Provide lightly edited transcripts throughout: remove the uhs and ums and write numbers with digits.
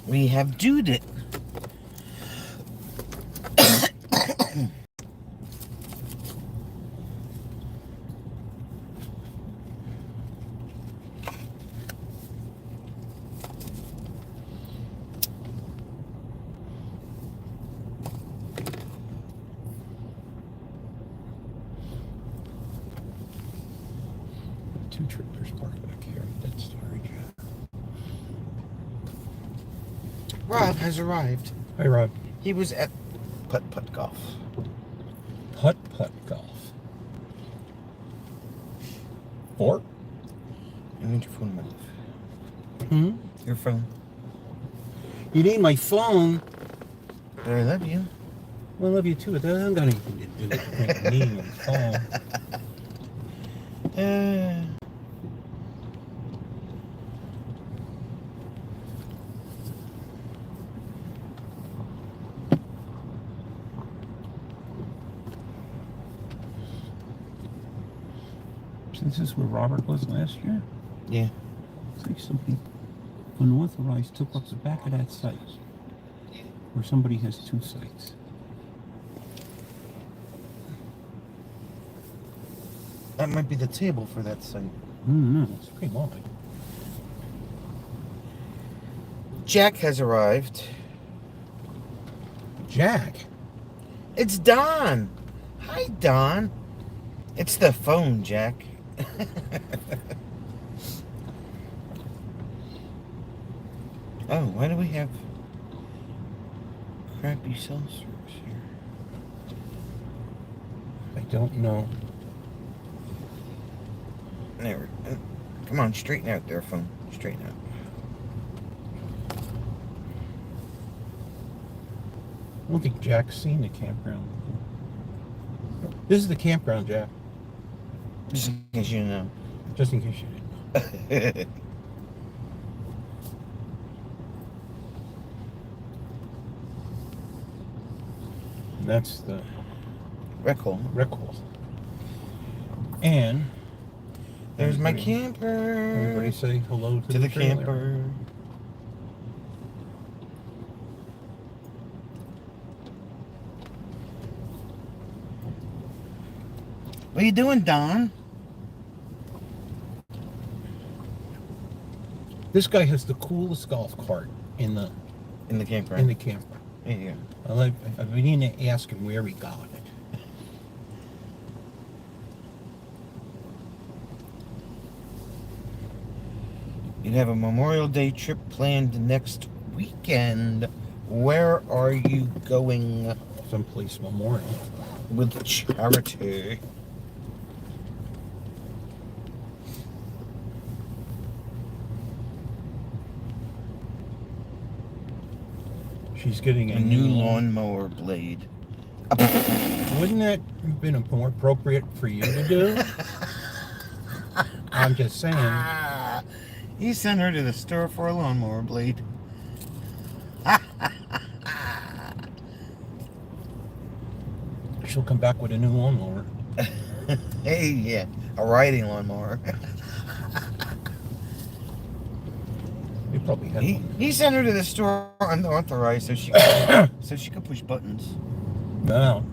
We have doed it. Two trailers parked back here. That's storage. Rob has arrived. Hi, Rob. He was at putt-putt golf. Putt-putt golf. 4? I need your phone, my love. Your phone. You need my phone? But I love you. Well, I love you too. It doesn't got anything to do with needing my phone. This is where Robert was last year? Yeah. It's like somebody unauthorized took up the back of that site. Where somebody has 2 sites. That might be the table for that site. No, it's pretty long. Jack has arrived. Jack? It's Don. Hi, Don. It's the phone, Jack. Oh, why do we have crappy cell service here? I don't know. There. Come on, straighten out there, phone. Straighten out. I don't think Jack's seen the campground. This is the campground, Jack. Just in case you know. Just in case you didn't know. That's the rec hole. And there's my camper. Everybody say hello to the trailer. camper. What are you doing, Don? This guy has the coolest golf cart in the camper. In the camper. There you go. I've been needing to ask him where he got it. You have a Memorial Day trip planned next weekend. Where are you going? Someplace memorial. With charity. She's getting a new lawnmower blade. Wouldn't that have been more appropriate for you to do? I'm just saying. You sent her to the store for a lawnmower blade. She'll come back with a new lawnmower. Hey, yeah, a riding lawnmower. You probably had one. He sent her to the store unauthorized so she could push buttons. No.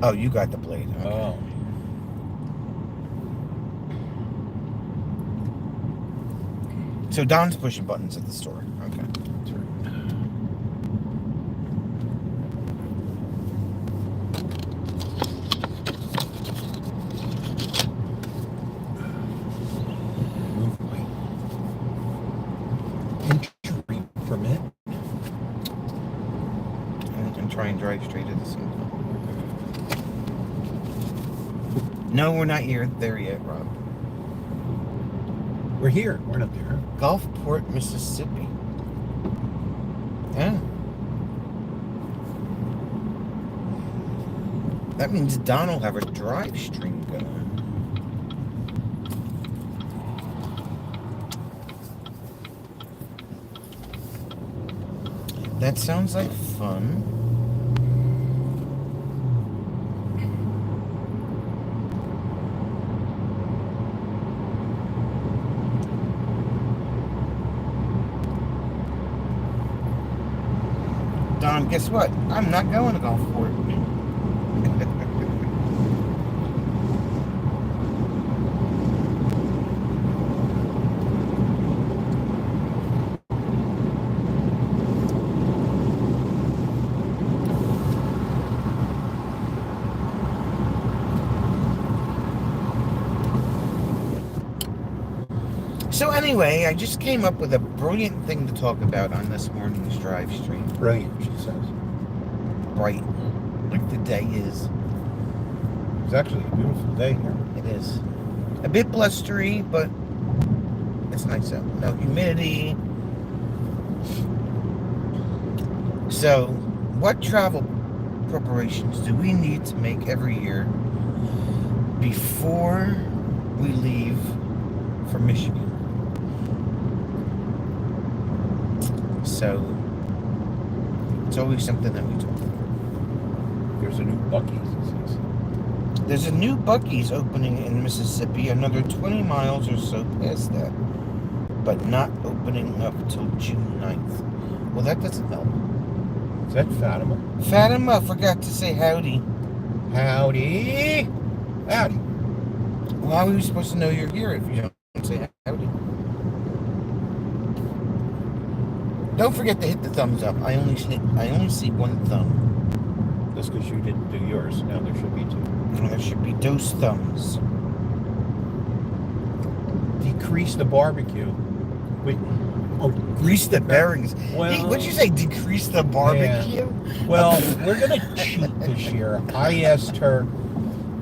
Oh, you got the blade. Okay. Oh. So Don's pushing buttons at the store. Okay. That's right. Move my entry permit. I can try and drive straight at the same time. No, we're not here there yet, Rob. We're here. We're not there. Gulfport, Mississippi. Yeah. That means Don will have a Drivestream going. That sounds like fun. Don, guess what? I'm not going to Gulfport. So anyway, I just came up with a brilliant thing to talk about on this morning's Drivestream. Brilliant, she says. Bright, like the day is. It's actually a beautiful day here. It is. A bit blustery, but it's nice out. No humidity. So, what travel preparations do we need to make every year before we leave for Michigan? So, it's always something that we talk about. There's a new Buc-ee's, he says. There's a new Buc-ee's opening in Mississippi, another 20 miles or so past that, but not opening up till June 9th. Well, that doesn't help. Is that Fatima? Fatima forgot to say howdy. Howdy. Howdy. Well, how are we supposed to know you're here if you don't say howdy? Don't forget to hit the thumbs up. I only see one thumb. That's because you didn't do yours. Now there should be two. And there should be those thumbs. Decrease the barbecue. Wait. Oh, Grease the bearings. Well, Hey, what'd you say? Decrease the barbecue? Yeah. Well, we're going to cheat this year. I asked her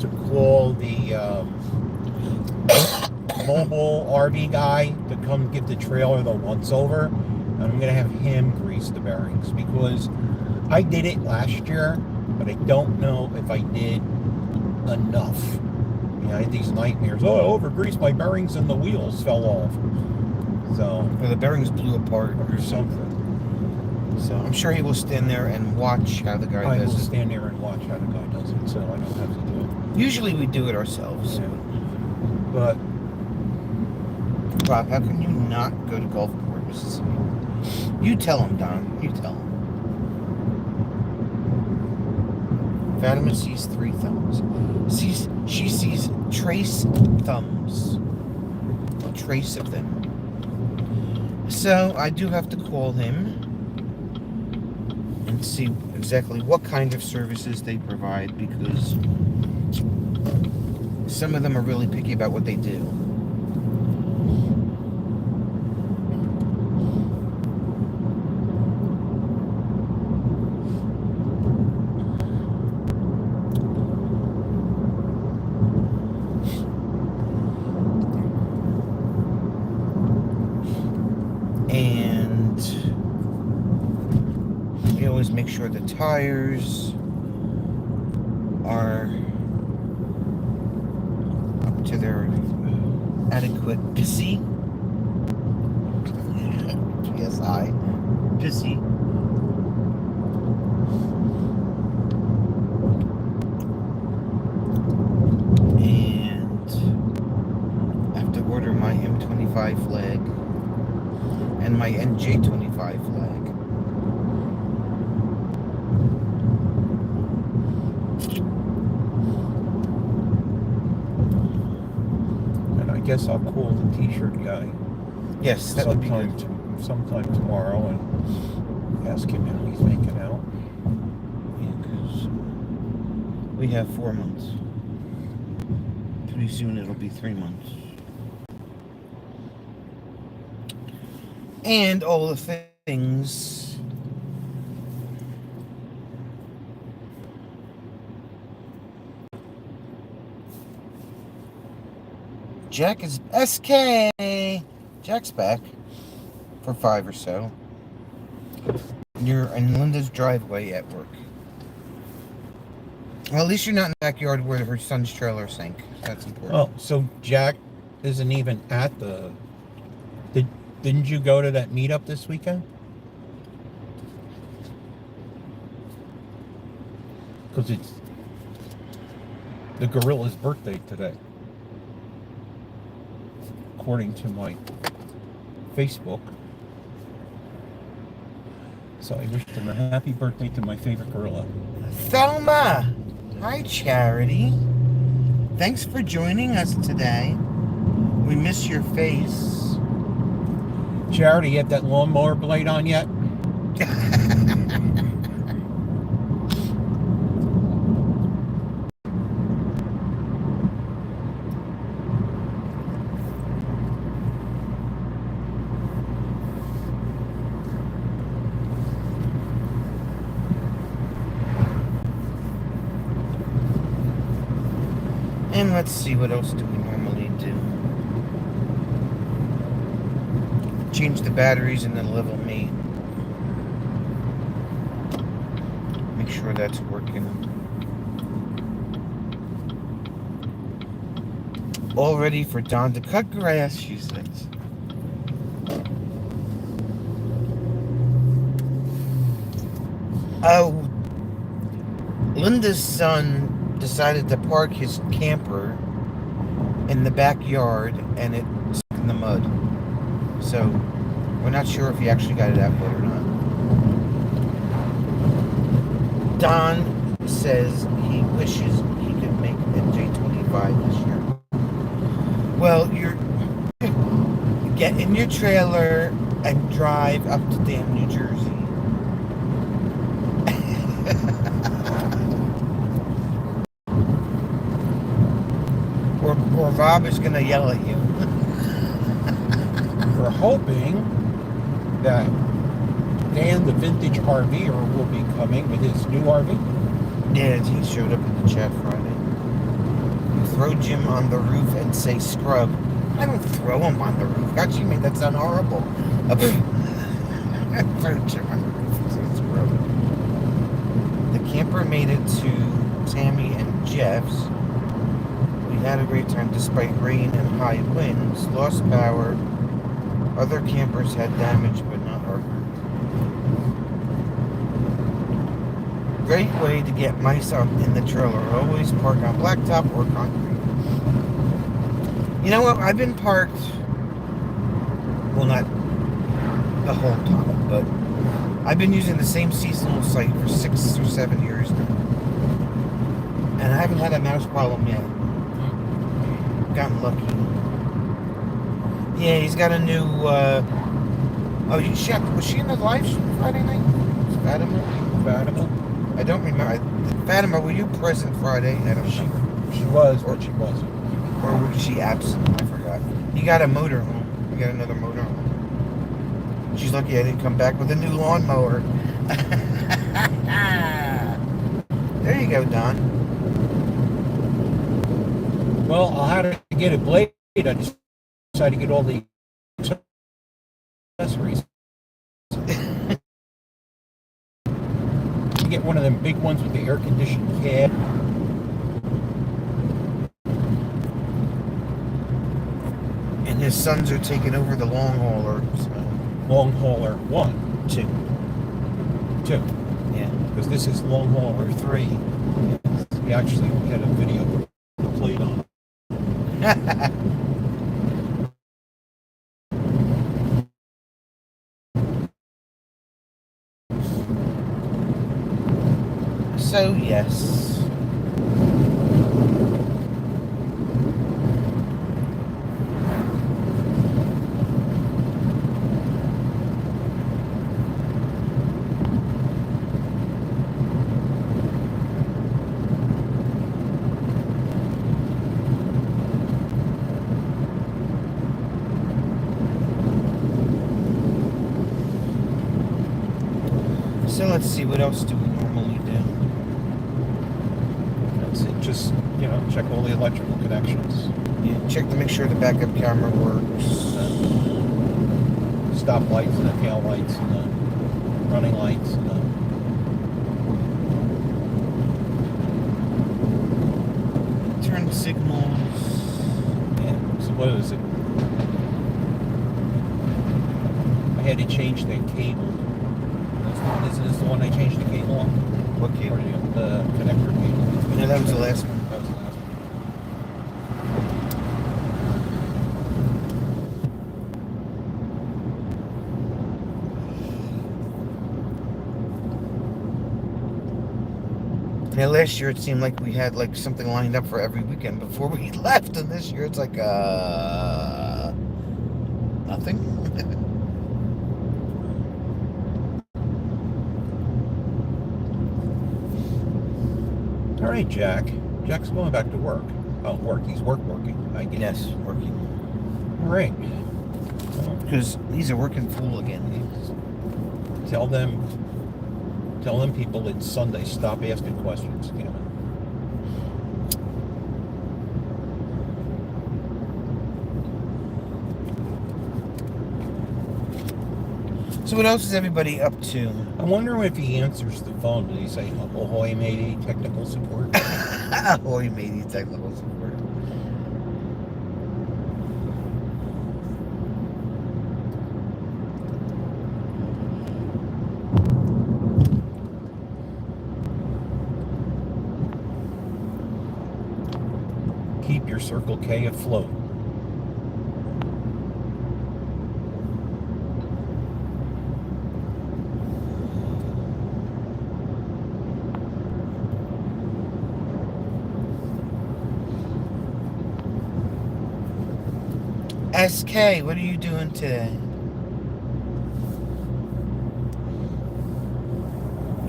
to call the mobile RV guy to come get the trailer the once over. And I'm going to have him grease the bearings because I did it last year, but I don't know if I did enough. You know, I had these nightmares. Oh, I over-greased my bearings and the wheels fell off. So, Or the bearings blew apart or something. So I'm sure he will stand there and watch how the guy I will does it. stand there and watch how the guy does it, so I don't have to do it. Usually we do it ourselves. Yeah. But Rob, how can you not go to Gulfport, Mississippi? You tell him, Don. You tell him. Fatima sees 3 thumbs. She sees trace thumbs. A trace of them. So I do have to call him and see exactly what kind of services they provide, because some of them are really picky about what they do. And we always make sure the tires are up to their adequate PSI. PSI. And I have to order my M25 flag and my NJ25 flag. and I guess I'll call the t-shirt guy Yes, that would be good. sometime tomorrow and ask him how he's making out. Yeah, 'cause we have 4 months. Pretty soon it'll be 3 months. And all the things Jack is SK. Jack's back for 5 or so. You're in Linda's driveway at work. Well, at least you're not in the backyard where her son's trailer sank. That's important. Oh, so Jack isn't even at the... Didn't you go to that meetup this weekend? Because it's the gorilla's birthday today. According to my Facebook. So I wished him a happy birthday to my favorite gorilla. Thelma! Hi, Charity. Thanks for joining us today. We miss your face. Charity, you have that lawnmower blade on yet? And let's see, what else do we normally do? Change the batteries and then level mate. Make sure that's working. All ready for Dawn to cut grass, she says. Oh, Linda's son decided to park his camper in the backyard and it's in the mud. So we're not sure if he actually got it out wet or not. Don says he wishes he could make NJ25 this year. Well, you're get in your trailer and drive up to damn New Jersey. Or Rob is going to yell at you. We're hoping that Dan, the vintage RVer, will be coming with his new RV. Yeah, he showed up in the chat Friday. You throw Jim on the roof and say scrub. I don't throw him on the roof. God, you made that sound horrible. I throw Jim on the roof and say scrub. The camper made it to Tammy and Jeff's. We had a great time despite rain and high winds. Lost power. Other campers had damage, but not our group. Great way to get mice up in the trailer. Always park on blacktop or concrete. You know what? I've been parked, well, not the whole time, but I've been using the same seasonal site for 6 or 7 years now. And I haven't had a mouse problem yet. Gotten lucky. Yeah, he's got a new, oh, Chef, was she in the live stream Friday night? Fatima? I don't remember. Fatima, were you present Friday? I don't know. She was, but she wasn't. Or was she absent? I forgot. You got a motorhome. You got another motorhome. She's lucky I didn't come back with a new lawnmower. There you go, Don. Well, I'll have to get a blade. I decided to get all the accessories. Get one of them big ones with the air-conditioned cab. And his sons are taking over the long hauler. So. Long hauler 1. 2. 2. Yeah. Because this is long hauler 3. We actually had a video played on. So, yes. So let's see, what else do we normally do? That's it. Just, check all the electrical connections. Yeah, check to make sure the backup camera works. Stop lights and the tail lights and the running lights and the Turn signals. yeah. So what is it? I had to change the cable. Isn't this the one I changed the cable on? What cable? Or the connector cable. No, that was the last one. That was the last one. Yeah, last year it seemed like we had like something lined up for every weekend before we left, and this year it's like nothing. All right, Jack. Jack's going back to work. Oh, work. He's working. I guess. Yes, working. All right. Because he's a working fool again. Tell them people it's Sunday. Stop asking questions. You know. So what else is everybody up to? I wonder if he answers the phone. Did he say, "Ahoy, matey, technical support"? Ahoy, matey, technical support. Keep your Circle K afloat. SK, what are you doing today?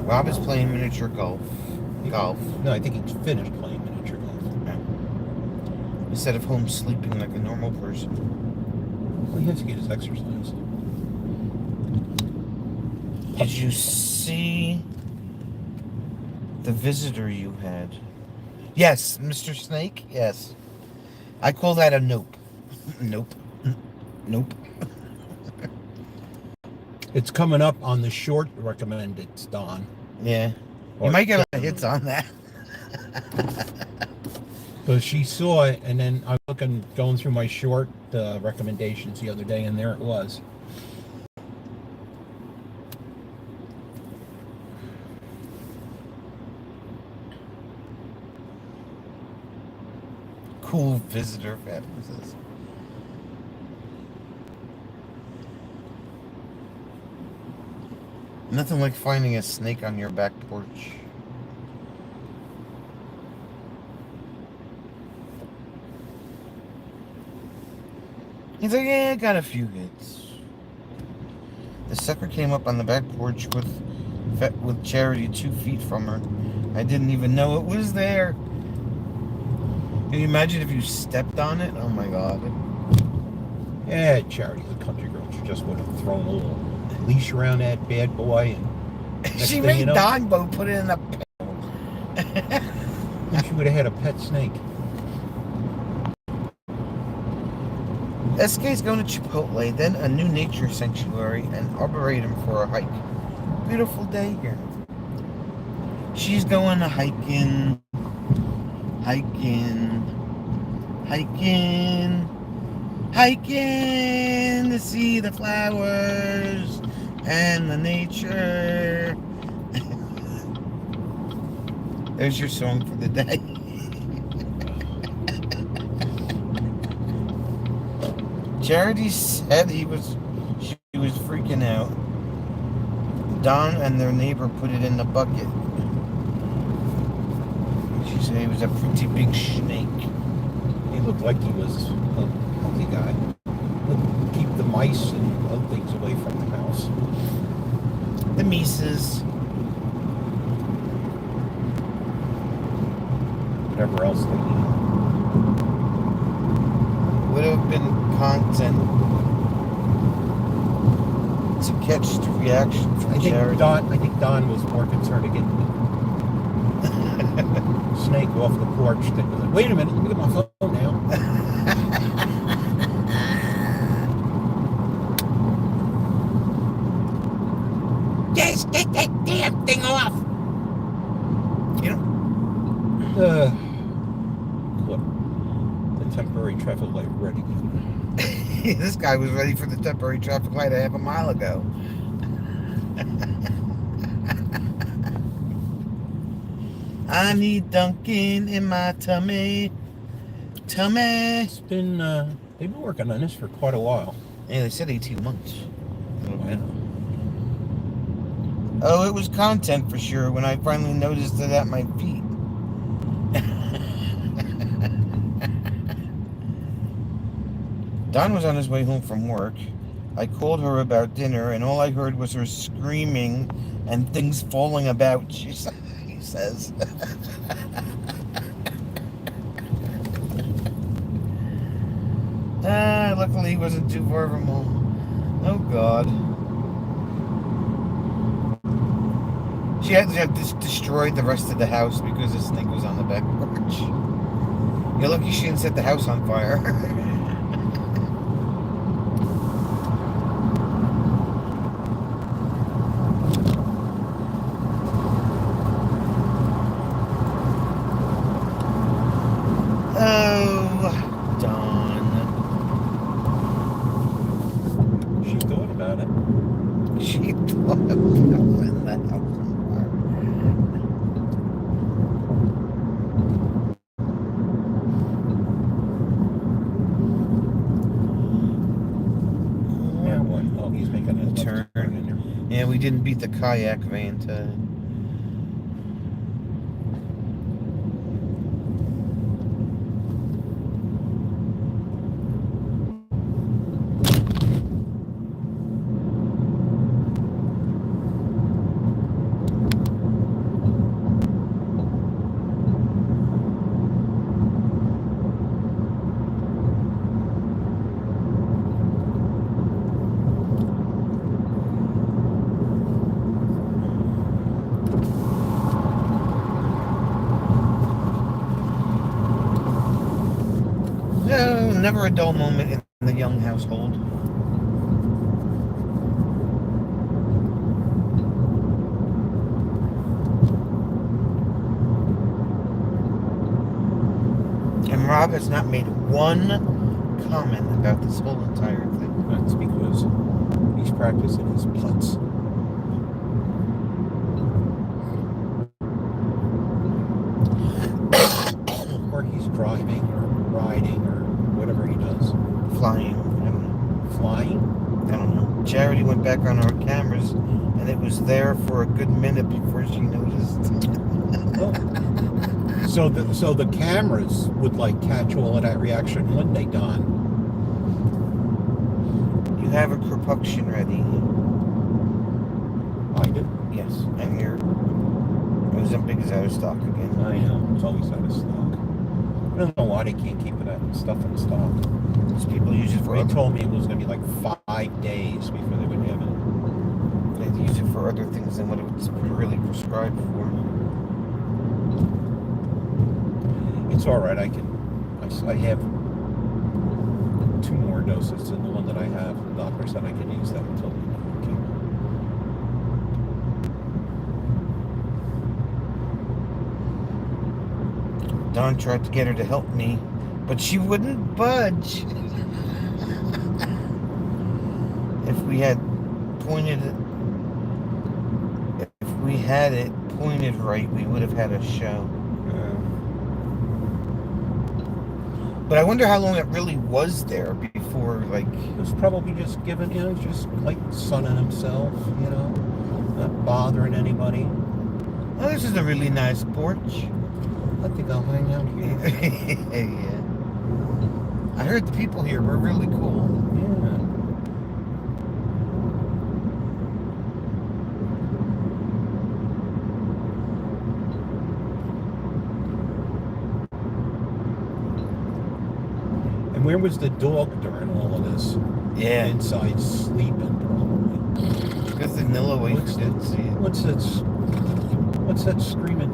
Rob is playing miniature golf. No, I think he's finished playing miniature golf. Instead of home sleeping like a normal person. Well, he has to get his exercise. Did you see the visitor you had? Yes, Mr. Snake? Yes. I call that a nope. Nope. Nope. It's coming up on the short recommended, Don. Yeah. Or You might get a lot of hits on that. Because she saw it, and then I was going through my short recommendations the other day, and there it was. Cool visitor fabulous. Nothing like finding a snake on your back porch. He's like, yeah, I got a few hits. The sucker came up on the back porch with Charity 2 feet from her. I didn't even know it was there. Can you imagine if you stepped on it? Oh my god. Yeah, Charity's a country girl. She just would have thrown a little leash around that bad boy, and She made Dogbo put it in a she would have had a pet snake. SK's going to Chipotle, then a new nature sanctuary, and Arboretum for a hike. Beautiful day here. She's going to hiking to see the flowers and the nature. There's your song for the day. Charity said she was freaking out. Don and their neighbor put it in the bucket. She said he was a pretty big snake. He looked like he was a healthy guy. Would keep the mice and other things away from the house. The Mises. Whatever else they need. Would have been content to catch the reaction from Charity. I think Don was more concerned to get the snake off the porch than was like, wait a minute, look at my phone now. Look, the temporary traffic light ready. This guy was ready for the temporary traffic light a half a mile ago. I need Dunkin' in my tummy. Tummy. It's been, they've been working on this for quite a while. Yeah, they said 18 months. I know. Oh, it was content for sure when I finally noticed it at my feet. Don was on his way home from work. I called her about dinner, and all I heard was her screaming and things falling about, he says. Luckily he wasn't too far from home. Oh, God. She had to have destroyed the rest of the house because this thing was on the back porch. You're lucky she didn't set the house on fire. Oh, Dawn. She thought about it. She thought about setting the house on fire. Yeah, what? Oh, he's making a Turn. turn in there. Yeah, we didn't beat the kayak van today. No, never a dull moment in the Young household. And Rob has not made one comment about this whole entire thing. That's because he's practicing his putts. Or he's driving or riding or whatever he does. Flying. I don't know. Flying? I don't know. Charity went back on our cameras, and it was there for a good minute before she noticed. Oh. So the cameras would like catch all of that reaction, wouldn't they, Don? You have a Kropotkin ready. I do. Yes, I'm here. It was as big as out of stock again. I know. It's always out of stock. I don't know why they can't keep that stuff in stock. Because people use it for They other, told me it was going to be like 5 days before they would have it. they use it for other things than what it was really prescribed for. It's all right. I have 2 more doses than the one that I have. The doctor said I can use that until the chemo. Don tried to get her to help me, but she wouldn't budge. If we had it pointed right, we would have had a show. But I wonder how long it really was there before, like... He was probably just giving, just like sunning himself, not bothering anybody. Oh, this is a really nice porch. I think I'll hang out here. Yeah. I heard the people here were really cool. Yeah. And where was the dog during all of this? Yeah. Inside sleeping, probably. Because the Nilla Waits didn't see it. What's that screaming?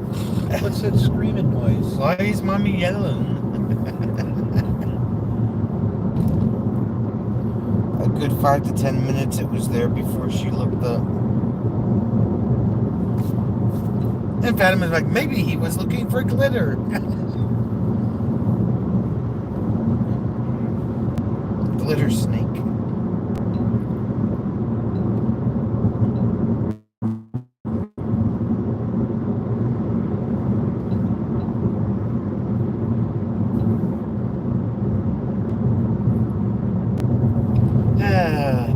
What's that screaming noise? Why is Mommy yelling? A good 5 to 10 minutes it was there before she looked up. And Fatima's like, maybe he was looking for glitter. Glitter snake. Ah.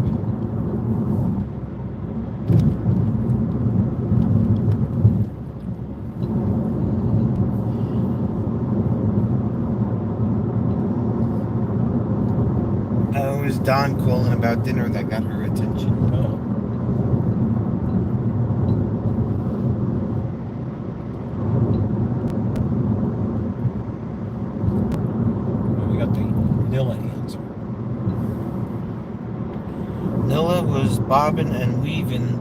Oh, it was Dawn calling about dinner that got her attention. Oh. Well, we got the Nilla answer. Nilla was bobbing and weaving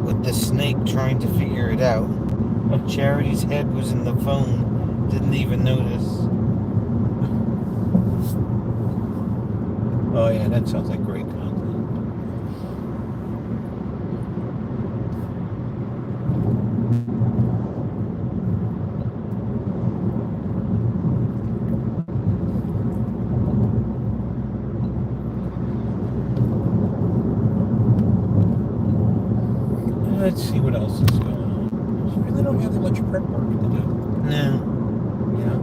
with the snake trying to figure it out. Charity's head was in the phone, didn't even notice. Oh yeah, that sounds like great content. Let's see what else is going on. We really don't have that much prep work to do. No. Yeah.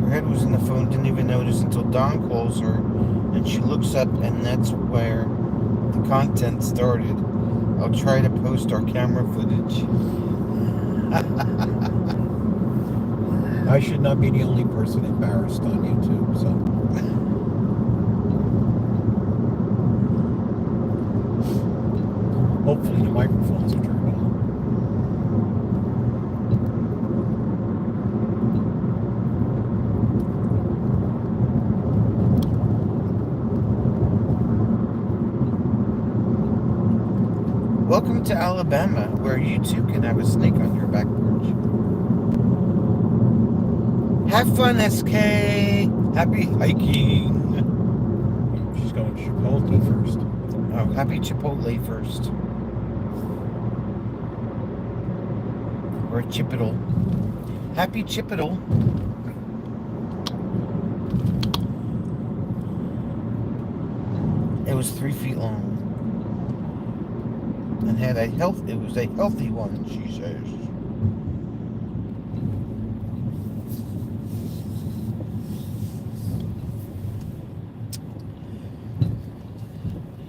Her head was in the phone, didn't even notice until Dawn calls her, and she looks up, and that's where the content started. I'll try to post our camera footage. I should not be the only person embarrassed on YouTube, so. Hopefully the microphones are turned on. Welcome to Alabama, where you too can have a snake on your back porch. Have fun, SK. Happy hiking. She's going to Chipotle first. Oh, happy Chipotle first. Or Chipotle. Happy Chipotle. It was 3 feet long. And had it was a healthy one, she says.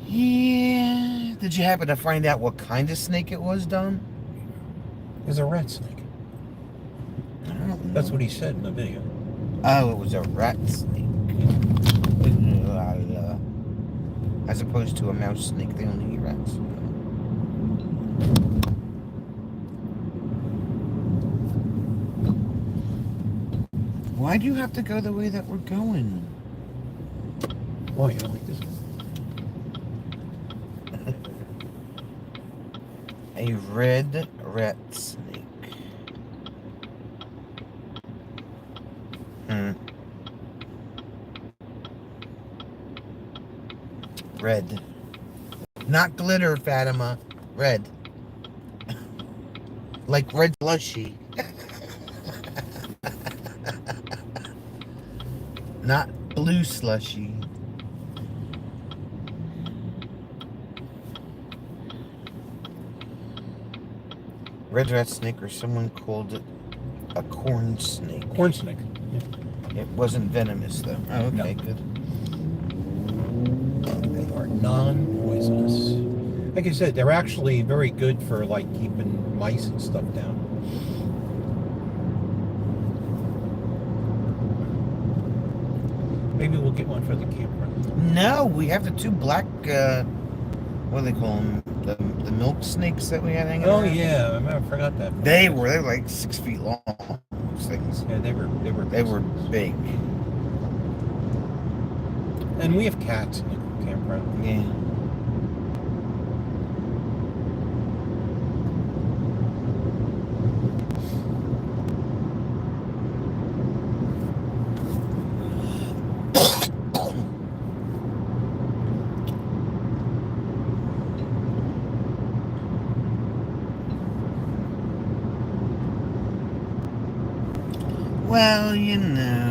Yeah. Did you happen to find out what kind of snake it was, Don? It was a rat snake. I don't know. That's what he said in the video. Oh, it was a rat snake. As opposed to a mouse snake, they only eat rats. Why do you have to go the way that we're going? Oh, you don't like this one? A red rat snake. Red. Not glitter, Fatima. Red. Like red slushy. Not blue slushy. Red rat snake, or someone called it a corn snake. Corn snake. Yeah. It wasn't venomous though. Oh, okay, No. good. They are non-poisonous. Like I said, they're actually very good for like keeping mice and stuff down. Maybe we'll get one for the campground. No, we have the two black, what do they call them? The milk snakes that we had hanging Oh around. yeah, I remember, I forgot that. They were like 6 feet long. Those things. Yeah, they were big. And we have cats in the campground. Yeah. Well, you know.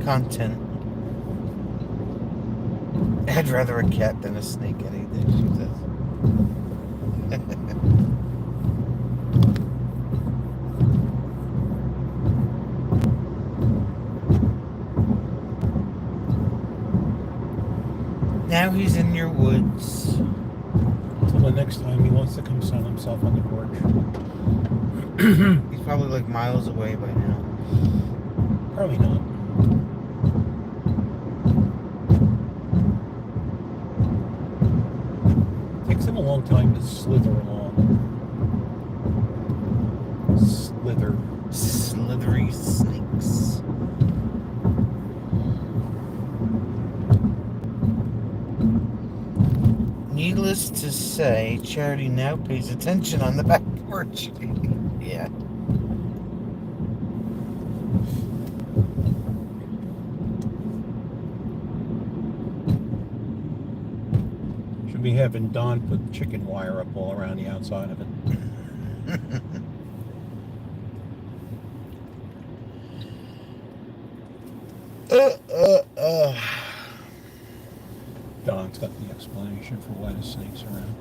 Content. I'd rather a cat than a snake any day, she says. Now he's in your woods. Until the next time he wants to come sun himself on the porch. He's probably like miles away by now. Probably not. Takes him a long time to slither along. Slither. Slithery snakes. Needless to say, Charity now pays attention on the back porch. Yeah. Should be having Don put chicken wire up all around the outside of it. Don's got the explanation for why the snake's around.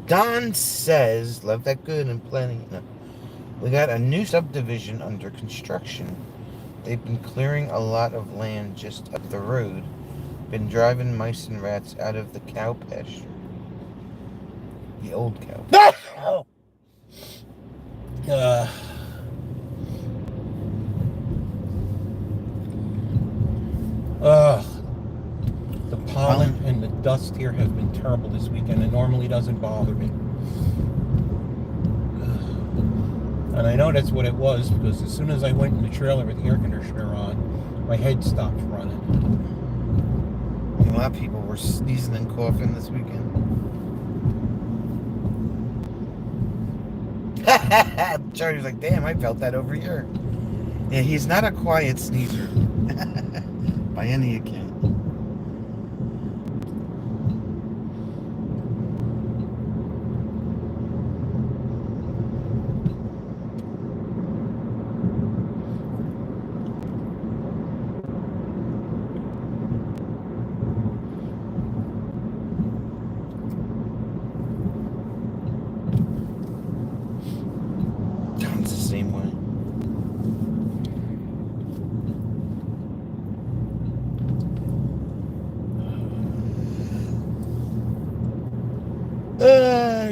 Don says, love that good and plenty. No. We got a new subdivision under construction. They've been clearing a lot of land just up the road. Been driving mice and rats out of the cow pasture. The old cow. Oh. The pollen and the dust here has been terrible this weekend. It normally doesn't bother me. And I know that's what it was because as soon as I went in the trailer with the air conditioner on, my head stopped running. A lot of people were sneezing and coughing this weekend. Charlie's like, damn, I felt that over here. Yeah, he's not a quiet sneezer. By any account. John's the same way.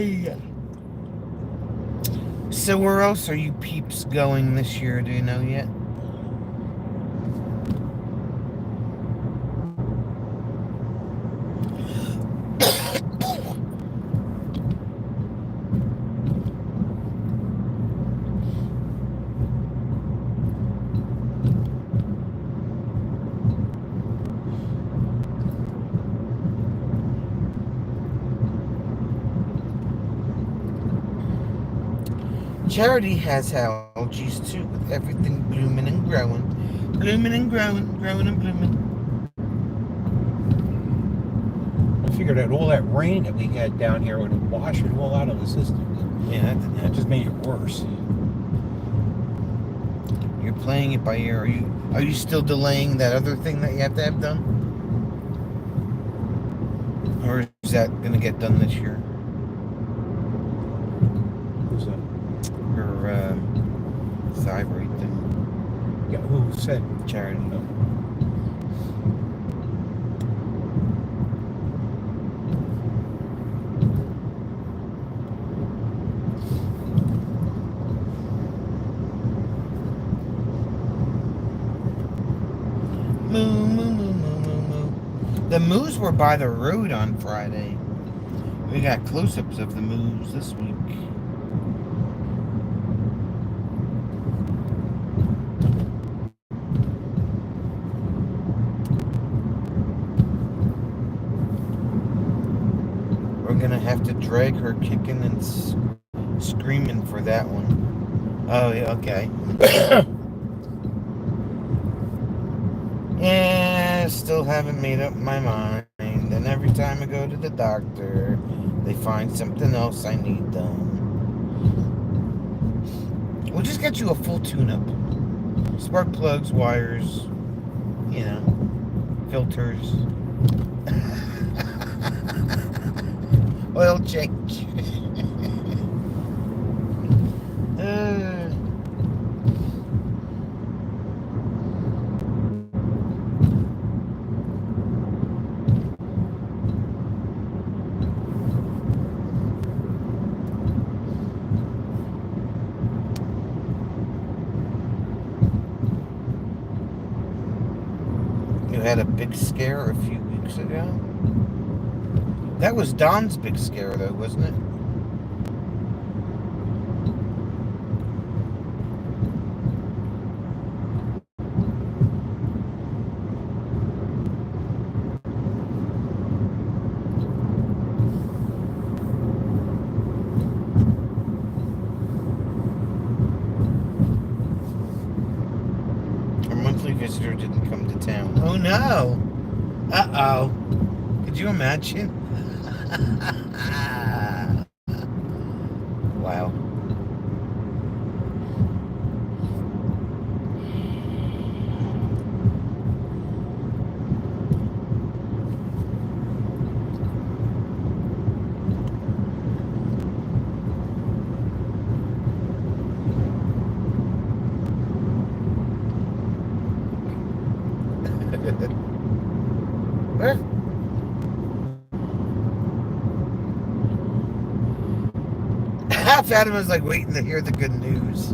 Yeah. So where else are you peeps going this year? Do you know yet? Charity has allergies too, with everything blooming and growing. Blooming and growing, growing and blooming. I figured that all that rain that we had down here would wash it all out of the system. Yeah, that didn't That happen. just made it worse. You're playing it by ear. Are you still delaying that other thing that you have to have done? Or is that gonna get done this year? Who's that? Her thyroid thing. Yeah, who said? Charity. No. Moo, moo, moo, moo, moo, moo. The moos were by the road on Friday. We got close-ups of the moos this week. We're gonna have to drag her kicking and screaming for that one. Oh, yeah, okay. Yeah, still haven't made up my mind. And every time I go to the doctor, they find something else I need done. We'll just get you a full tune-up. Spark plugs, wires, you know, filters. Oil change. You had a big scare a few weeks ago? That was Don's big scare, though, wasn't it? Our monthly visitor didn't come to town. Oh, no! Uh-oh. Could you imagine? Wow. Where? Fatima's like waiting to hear the good news.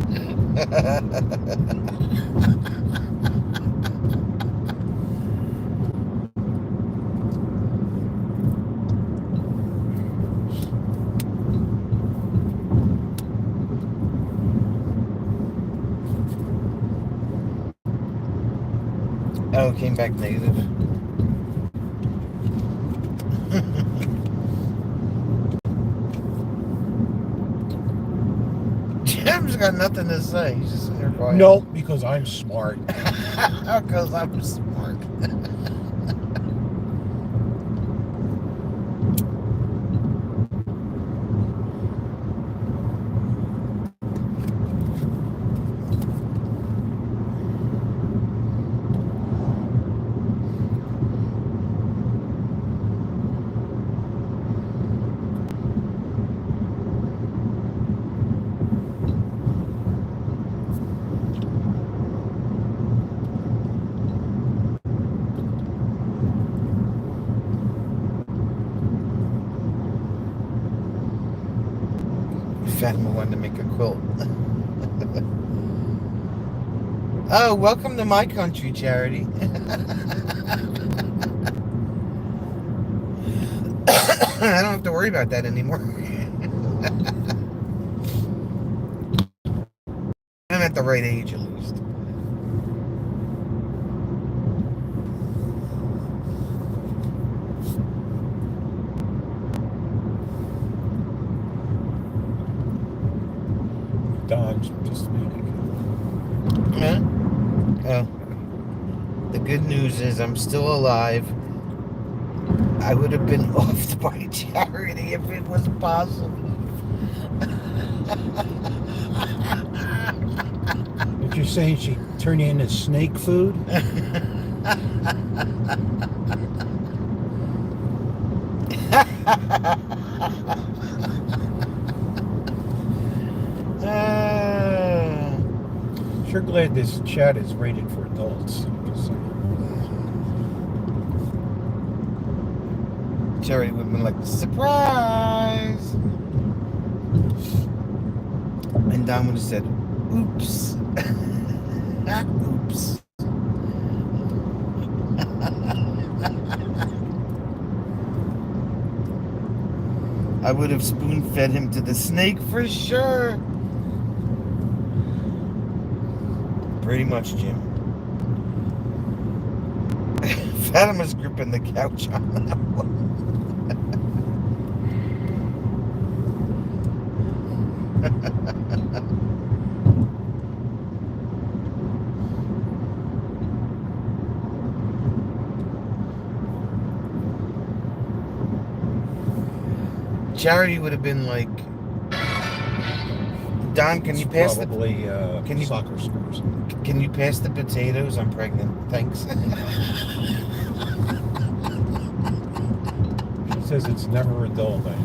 Oh, came back negative. Jim's got nothing to say. He's just in there quiet. No, because I'm smart. Because I'm smart. Fatima wanted to make a quilt. Oh, welcome to my country, Charity. I don't have to worry about that anymore. I'm at the right age, at least. Don's just making Huh? Oh. The good news is I'm still alive. I would have been offed by Charity if it was possible. If you're saying she turned you into snake food? Sure glad this chat is rated for adults. Just saying. Charity would have been like, surprise! And Don would have said, oops. Oops. I would have spoon-fed him to the snake for sure. Pretty much, Jim. Fatima's gripping the couch on that one. Charity would have been like, Don, can you pass probably, can you soccer scores. Can you pass the potatoes? I'm pregnant. Thanks. She says it's never a dull day.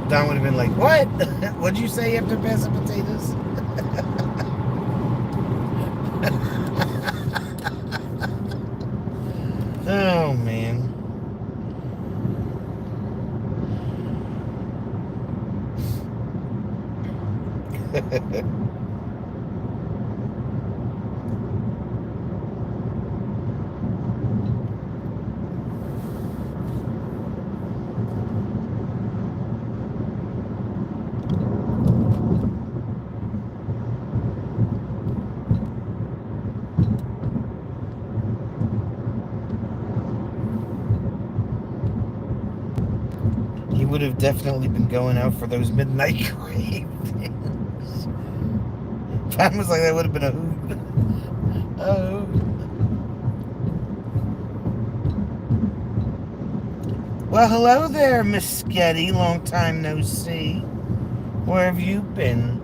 Don would have been like, what? What'd you say after passing potatoes? Oh, man. He would have definitely been going out for those midnight cravings. Pat was like, that would have been a hoot. Oh. Well, hello there, Miss Sketty. Long time no see. Where have you been?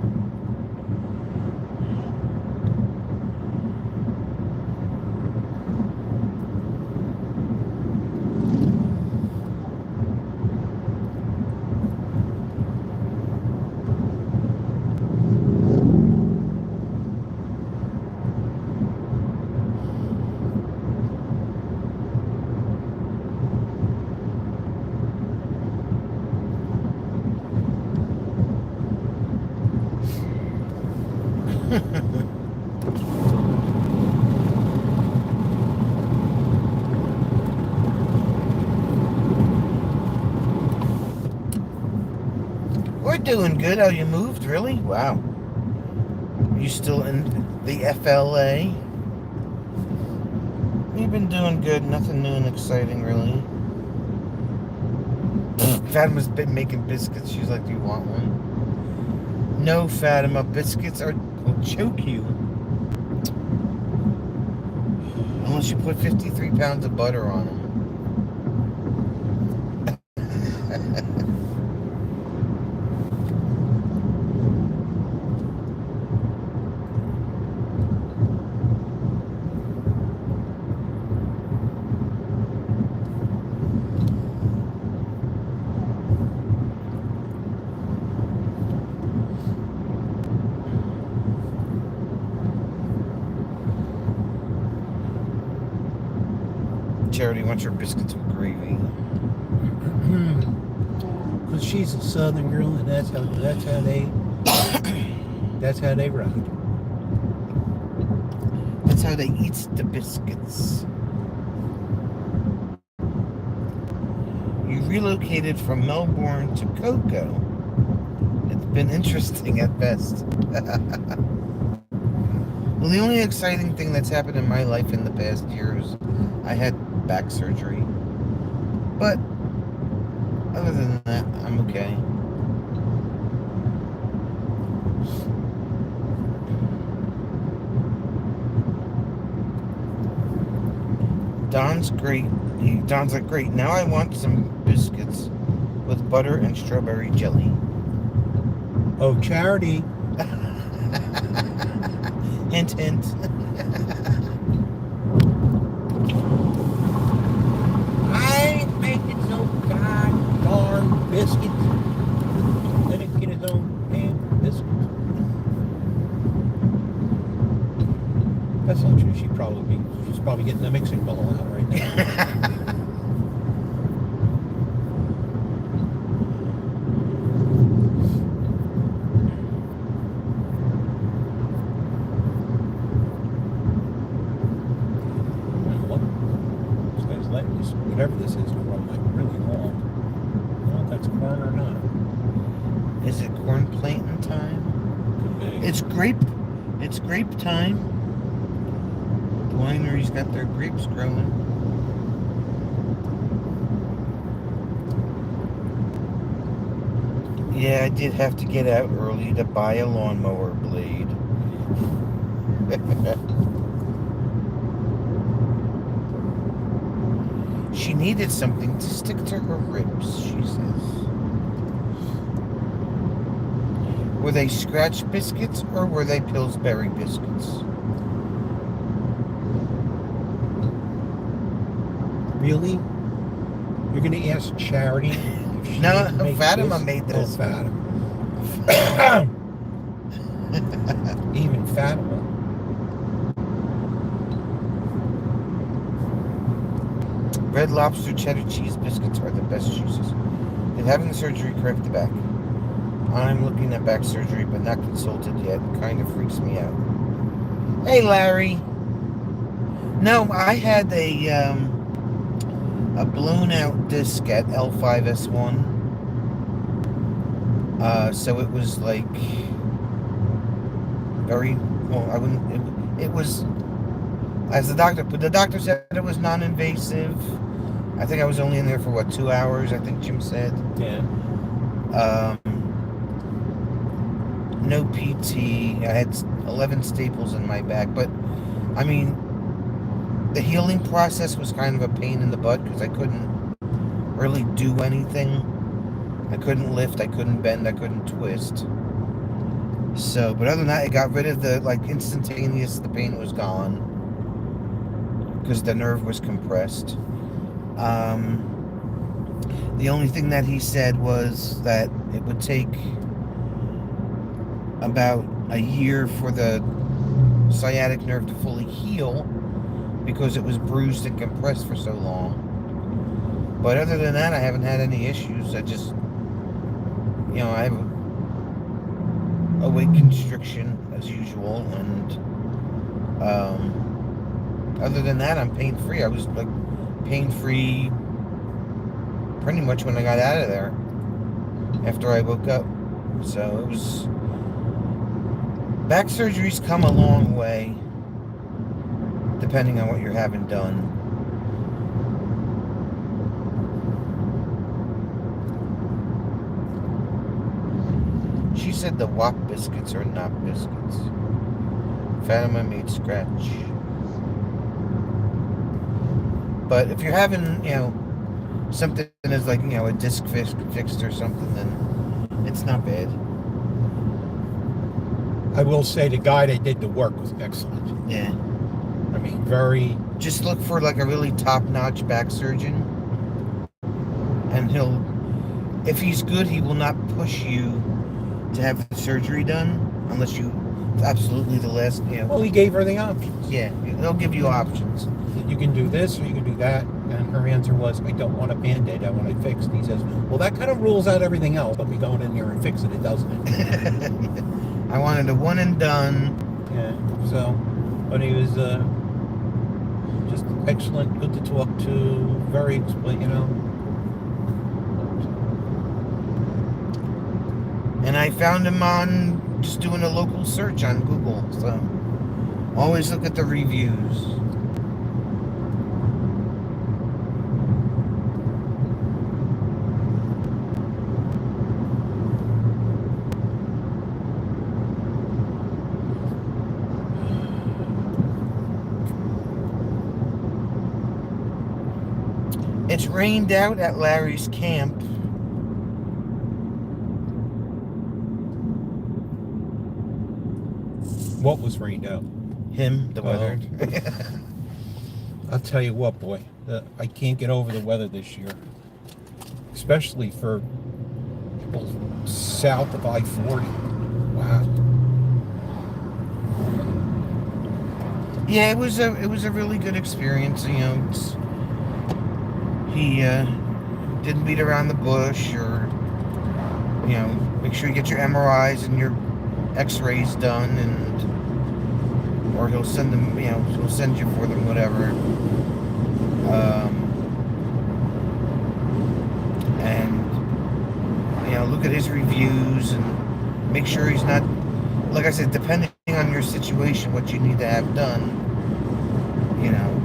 We're doing good. Oh, you moved? Really? Wow. You still in the FLA? We've been doing good. Nothing new and exciting, really. Fatima's been making biscuits. She's like, do you want one? No, Fatima. Biscuits will choke you. Unless you put 53 pounds of butter on them. Charity wants her biscuits with gravy. Because she's a Southern girl, and that's how they ride. That's how they eat the biscuits. You relocated from Melbourne to Cocoa. It's been interesting at best. Well, the only exciting thing that's happened in my life in the past year is I had back surgery. But other than that, I'm okay. Don's great. Don's like, great. Now I want some biscuits with butter and strawberry jelly. Oh, Charity. Hint, hint. I ain't making no darn biscuits. Let it get his own damn biscuits. That's not true. She's probably getting the mixing bowl out right now. whatever this is, grown like really long. I don't know if that's corn or not. Is it corn planting time? Could be. It's grape time. The winery's got their grapes growing. Yeah, I did have to get out early to buy a lawnmower blade. She needed something to stick to her ribs, she says. Were they scratch biscuits or were they Pillsbury biscuits? Really? You're going to ask Charity if she No, make Fatima this? made this. Oh, Fatima. Even Fatima. Red Lobster cheddar cheese biscuits are the best, she says. Did having the surgery correct the back? I'm looking at back surgery, but not consulted yet. Kind of freaks me out. Hey, Larry. No, I had a blown out disc at L5S1. So it was like very well. I wouldn't. It was as the doctor said it was non-invasive. I think I was only in there for what, 2 hours? I think Jim said. Yeah. No PT. I had 11 staples in my back, but I mean, the healing process was kind of a pain in the butt because I couldn't really do anything. I couldn't lift, I couldn't bend, I couldn't twist. So, but other than that, it got rid of the, like, instantaneous, the pain was gone because the nerve was compressed. The only thing that he said was that it would take about a year for the sciatic nerve to fully heal because it was bruised and compressed for so long. But other than that, I haven't had any issues. I just, I have a weight constriction as usual, and other than that, I'm pain-free. I was like pain-free pretty much when I got out of there after I woke up. So it was... Back surgery's come a long way, depending on what you're having done. She said the WAP biscuits are not biscuits. Fatima made scratch. But if you're having, something that's like, a disc fixed or something, then it's not bad. I will say the guy that did the work was excellent. Yeah. I mean, very... Just look for like a really top-notch back surgeon. And if he's good, he will not push you to have the surgery done unless it's absolutely the last, Well, he gave her the options. Yeah, he'll give you options. You can do this or you can do that. And her answer was, I don't want a Band-Aid, I want it fixed. And he says, well, that kind of rules out everything else. But me going in there and fixing it, doesn't it? I wanted a one and done. Yeah, so, but he was just excellent, good to talk to, very, And I found him on just doing a local search on Google. So always look at the reviews. It's rained out at Larry's camp. What was rained out? Him, the weather. I'll tell you what, boy, I can't get over the weather this year, especially for people south of I-40. Wow. Yeah, it was a really good experience. He didn't beat around the bush, or make sure you get your MRIs and your X-rays done, or he'll send them. He'll send you for them, whatever. reviews and make sure he's not, like I said, depending on your situation, what you need to have done, you know,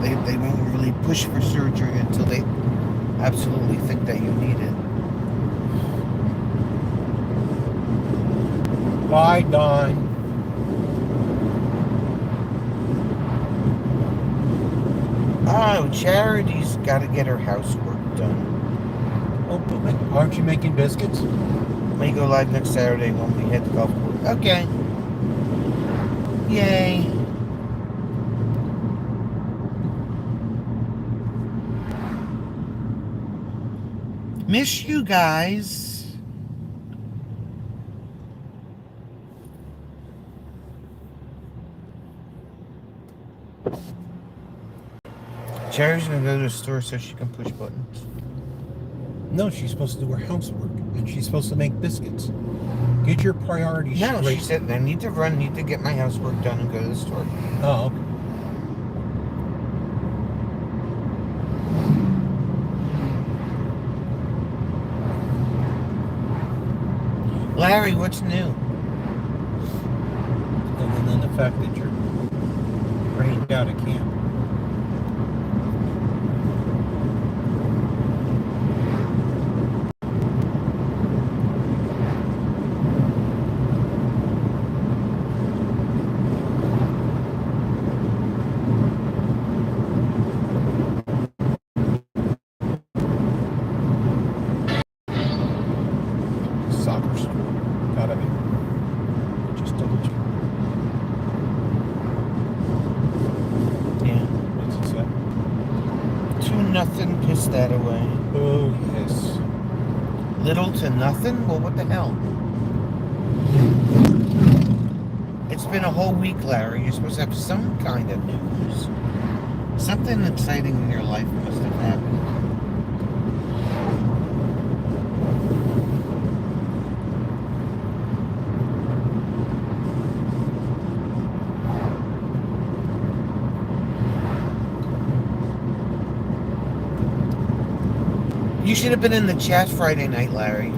they won't really push for surgery until they absolutely think that you need it. Bye, Don. Oh, Charity's got to get her housework done. Oh, aren't you making biscuits? May go live next Saturday when we hit the golf course. Okay. Yay. Miss you guys. Cherry's gonna go to the store so she can push buttons. No, she's supposed to do her housework, and she's supposed to make biscuits. Get your priorities No, straight. she said I need to get my housework done and go to the store. Oh, okay. Larry, what's new? And then the fact that you're rained out of camp. Soccer school. Gotta be. Just double check. Yeah. What's it say? 2-0, pissed that away. Oh, yes. Little to nothing? Well, what the hell? It's been a whole week, Larry. You're supposed to have some kind of news. Something exciting in your life must have happened. You should have been in the chat Friday night, Larry.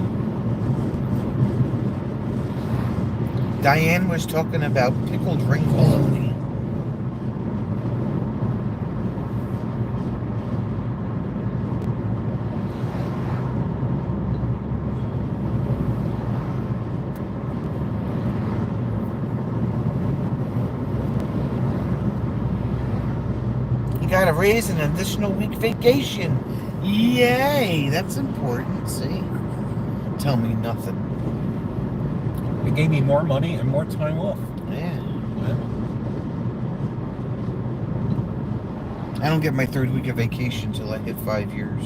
Diane was talking about pickled ring bologna. You got to raise an additional week vacation. Yay! That's important, see? Tell me nothing. It gave me more money and more time off. Yeah. Well, I don't get my third week of vacation till I hit 5 years.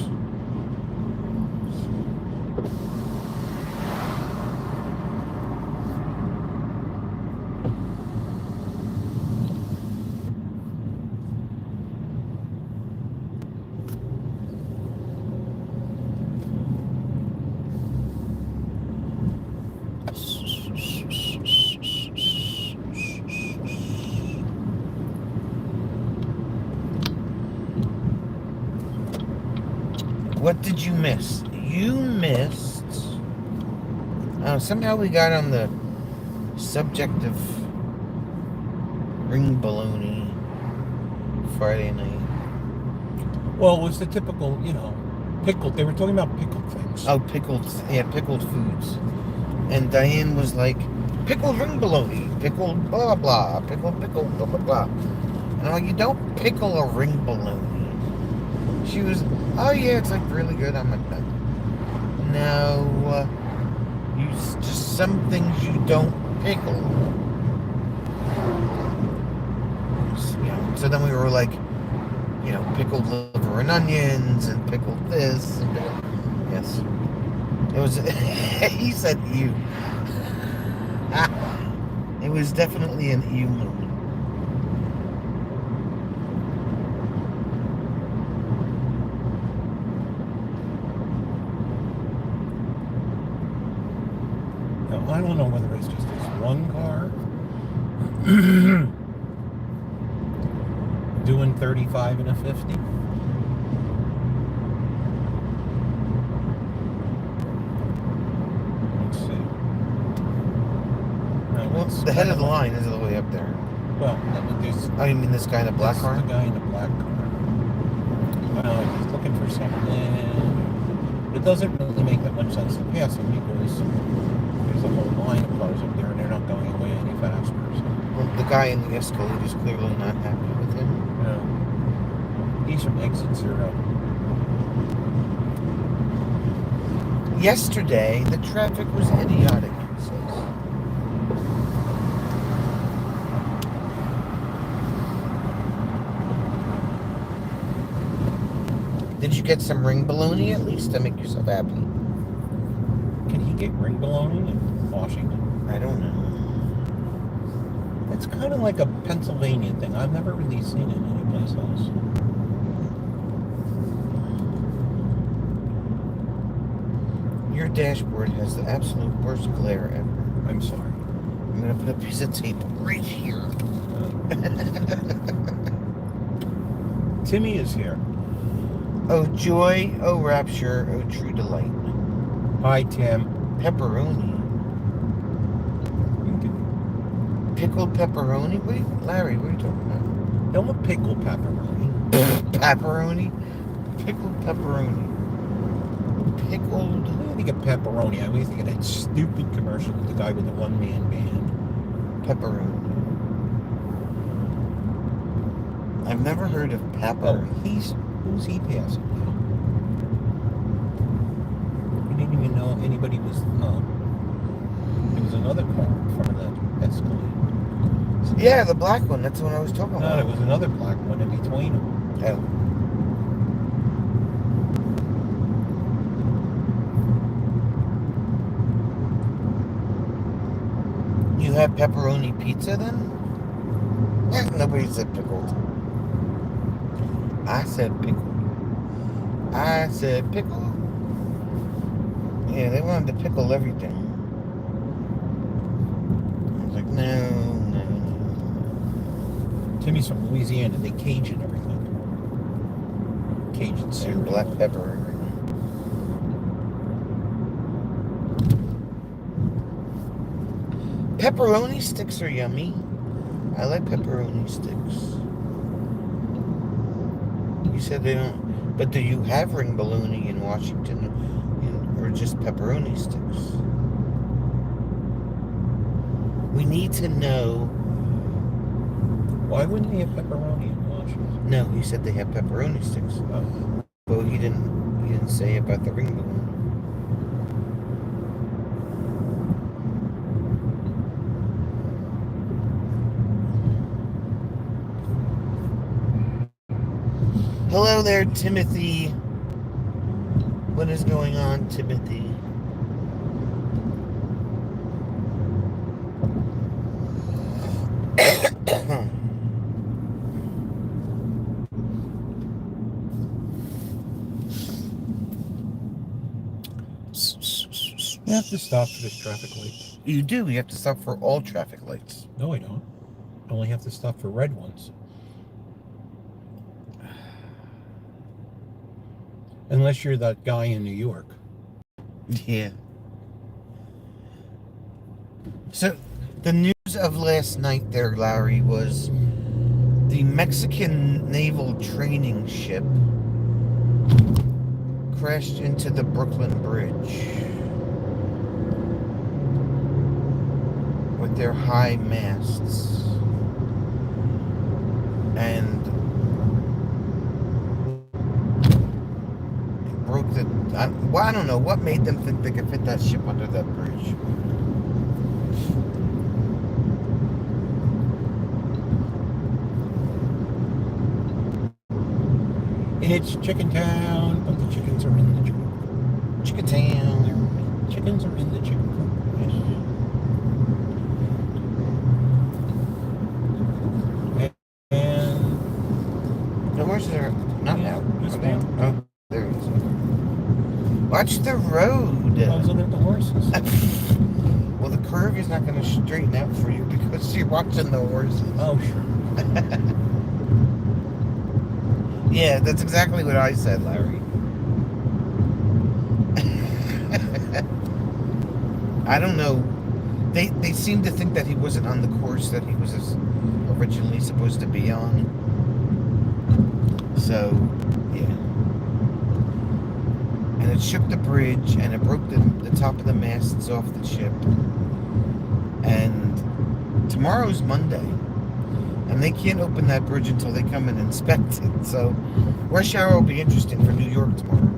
What did you miss? You missed... somehow we got on the subject of ring bologna Friday night. well, it was the typical, pickled. They were talking about pickled things. Oh, pickled foods. And Diane was like, pickled ring bologna, pickled blah blah, pickled blah blah blah. And I'm like, you don't pickle a ring bologna. She was, oh yeah, it's like really good. I'm like, no, just some things you don't pickle. So then we were like, pickled liver and onions and pickled this. And yes, it was. He said ew. It was definitely an ew moment. I don't know whether it's just this one car doing 35 and a 50. it's The head kind of the like- line is all the way up there. Well, there's Oh, you mean this guy in the black this car? is the guy in the black car. He's looking for something. It doesn't really make that much sense to pass him because there's a whole line of cars up there and they're not going away any faster. So, Well, the guy in the Escalade is clearly not happy with him. he's from exit 0. Yesterday, the traffic was idiotic, it says. Did you get some ring bologna at least to make yourself happy? Can he get ring bologna in Washington? I don't know. It's kind of like a Pennsylvania thing. I've never really seen it anyplace else. Your dashboard has the absolute worst glare ever. I'm sorry. I'm gonna put a piece of tape right here. Timmy is here. Oh joy, oh rapture, oh true delight. Hi, Tim. Pepperoni. Pickled pepperoni? Larry, what are you talking about? Don't want pickled pepperoni. Pepperoni? Pickled pepperoni. Pickled. When I think of pepperoni, I always think of that stupid commercial with the guy with the one-man band. Pepperoni. I've never heard of pepper. Oh, who's he passing now? I didn't even know anybody was, there was another car in front of that Escalade. Yeah, the black one. That's the one I was talking No, about. there was another black one in between them. Oh. You have pepperoni pizza then? Nobody said pickled. I said pickled. I said pickle. Yeah, they wanted to pickle everything. I was like, no. Timmy's from Louisiana. They Cajun everything. Cajun And cereal. black pepper. Pepperoni sticks are yummy. I like pepperoni sticks. You said they don't, but do you have ring bologna in Washington, or just pepperoni sticks? We need to know. Why wouldn't they have pepperoni in Washington? No, he said they have pepperoni sticks. Oh. But he didn't say about the ring bologna. Hello there, Timothy. What is going on, Timothy? You have to stop for this traffic light. You do. You have to stop for all traffic lights. No, I don't. I only have to stop for red ones. Unless you're that guy in New York. Yeah. So, the news of last night there, Larry, was the Mexican naval training ship crashed into the Brooklyn Bridge with their high masts. And it broke the... I don't know what made them think they could fit that ship under that bridge. It's Chicken Town, but the chickens are in the chicken. Chicken Town. Chickens are in the chicken coop. Yes. And The horses are not Yeah, out. just Are they? down. Oh, there he is. Watch the road. I was looking at the horses. Well, the curve is not going to straighten out for you because you're watching the horses. Oh, sure. Yeah, that's exactly what I said, Larry. I don't know. They seem to think that he wasn't on the course that he was originally supposed to be on. So, yeah. And it shook the bridge, and it broke the top of the masts off the ship. And tomorrow's Monday, and they can't open that bridge until they come and inspect it. So, rush hour will be interesting for New York tomorrow.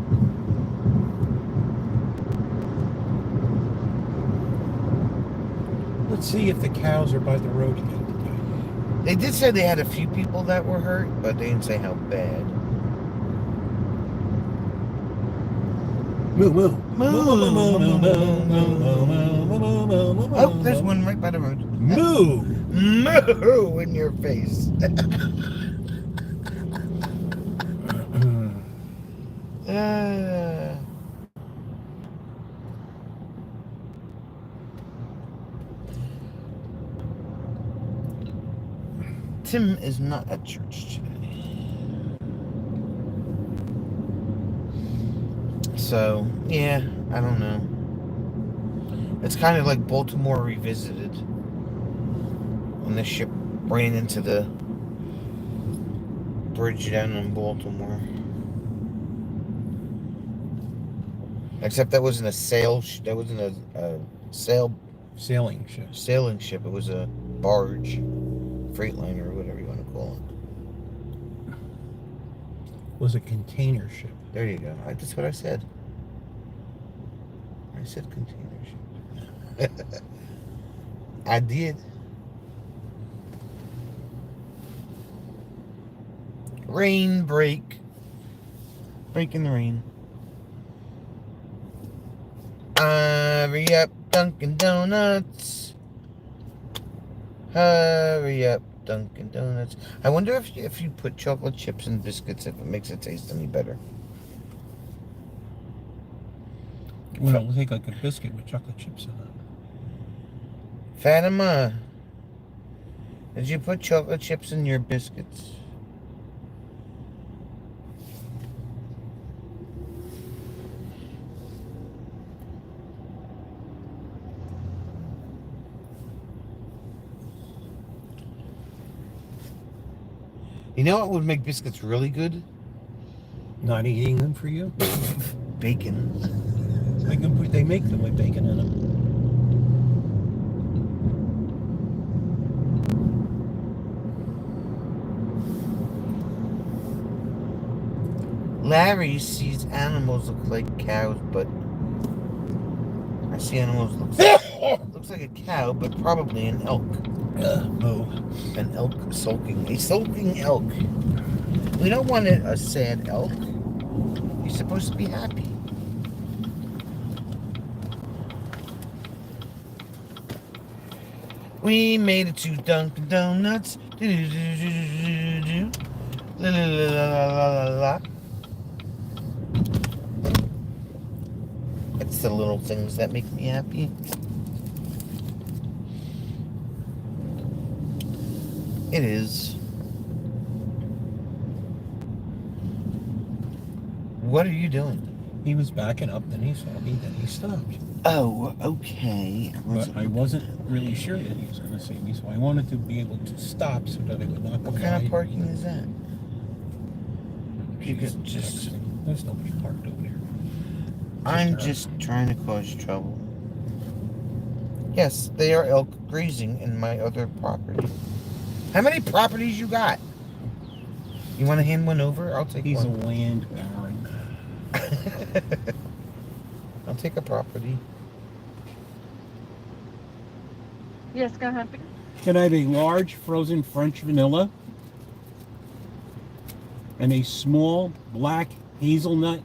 Let's see if the cows are by the road again today. They did say they had a few people that were hurt, but they didn't say how bad. Moo moo. Oh, there's one right by the road. Moo. Moo in your face. Tim is not at church today. So, yeah, I don't know. It's kind of like Baltimore revisited. When the ship ran into the bridge down in Baltimore. Except that wasn't a that wasn't a sailing ship. Sailing ship. It was a barge, freightliner, or whatever you want to call it. It was a container ship. There you go. That's what I said. I said container ship. I did. Rain break. Breaking the rain. Hurry up, Dunkin' Donuts. Hurry up, Dunkin' Donuts. I wonder if you put chocolate chips in biscuits, if it makes it taste any better. Well, it'll take like a biscuit with chocolate chips in it. Fatima, did you put chocolate chips in your biscuits? You know what would make biscuits really good? Not eating them for you? Bacon. They make them with bacon in them. Larry sees animals look like cows, but I see animals looks like a cow, but probably an elk. An elk sulking. A sulking elk. We don't want a sad elk. He's supposed to be happy. We made it to Dunkin' Donuts. La la la la la la. It's the little things that make me happy. It is. What are you doing? He was backing up, then he saw me, then he stopped. Oh, okay. But I wasn't really sure that he was going to see me, so I wanted to be able to stop so that I would not go What kind of parking is that? You could just... There's nobody parked over there. I'm just trying to cause trouble. Yes, they are elk grazing in my other property. How many properties you got? You want to hand one over? I'll take He's one. a land baron. I'll take a property. Yes, can I help you? Can I have a large frozen French vanilla and a small black hazelnut?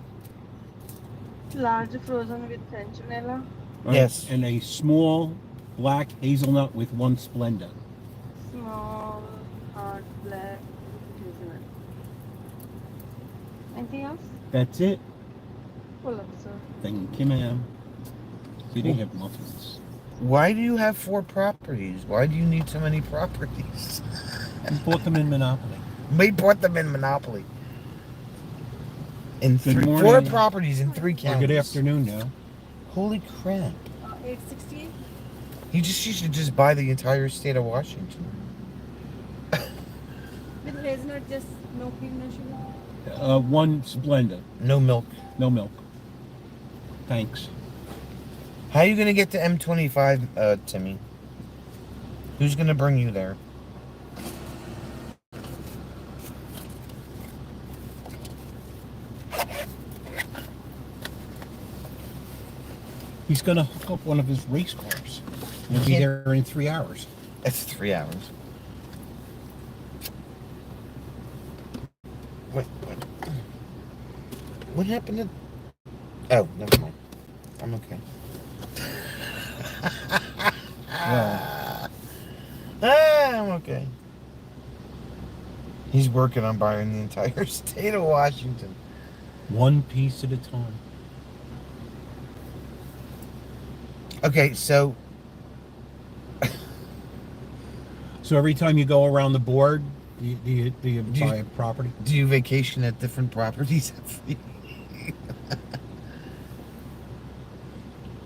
Large frozen with French vanilla. Yes. And a small black hazelnut with one Splenda. Small, hard, black hazelnut. Anything else? That's it. Pull up, sir. Thank you, ma'am. See, they have muffins. Why do you have 4 properties? Why do you need so many properties? We bought them in Monopoly. We bought them in Monopoly. In Good 4 morning. properties in 3 counties. Good afternoon now. Holy crap. 868. You should just buy the entire state of Washington. With hazelnut, just no cream, no sugar. One Splenda, No milk. no milk. Thanks. How are you gonna get to M25, Timmy? Who's gonna bring you there? He's gonna hook up one of his race cars. He'll be can't- there in 3 hours. That's 3 hours. What? What happened to... Oh, never mind. I'm okay. Well, I'm okay. He's working on buying the entire state of Washington. one piece at a time. Okay, so So every time you go around the board, do you buy a property? do you vacation at different properties?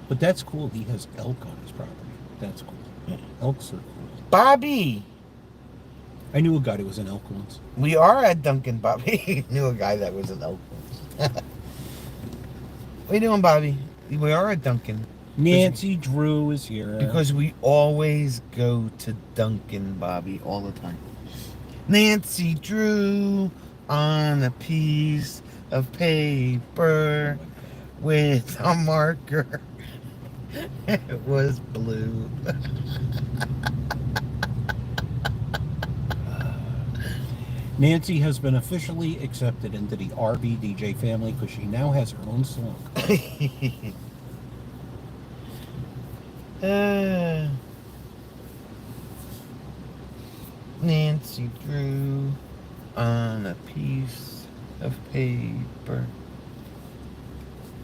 But that's cool. He has elk on his property. That's cool. Elks are cool. Bobby! I knew a guy that was an elk once. We are at Duncan, Bobby. Knew a guy that was an elk once. What are you doing, Bobby? We are at Duncan. Nancy Drew is here. Because we always go to Duncan, Bobby, all the time. Nancy Drew on a piece of paper with a marker. It was blue. Nancy has been officially accepted into the RV DJ family because she now has her own song. Nancy Drew on a piece of paper.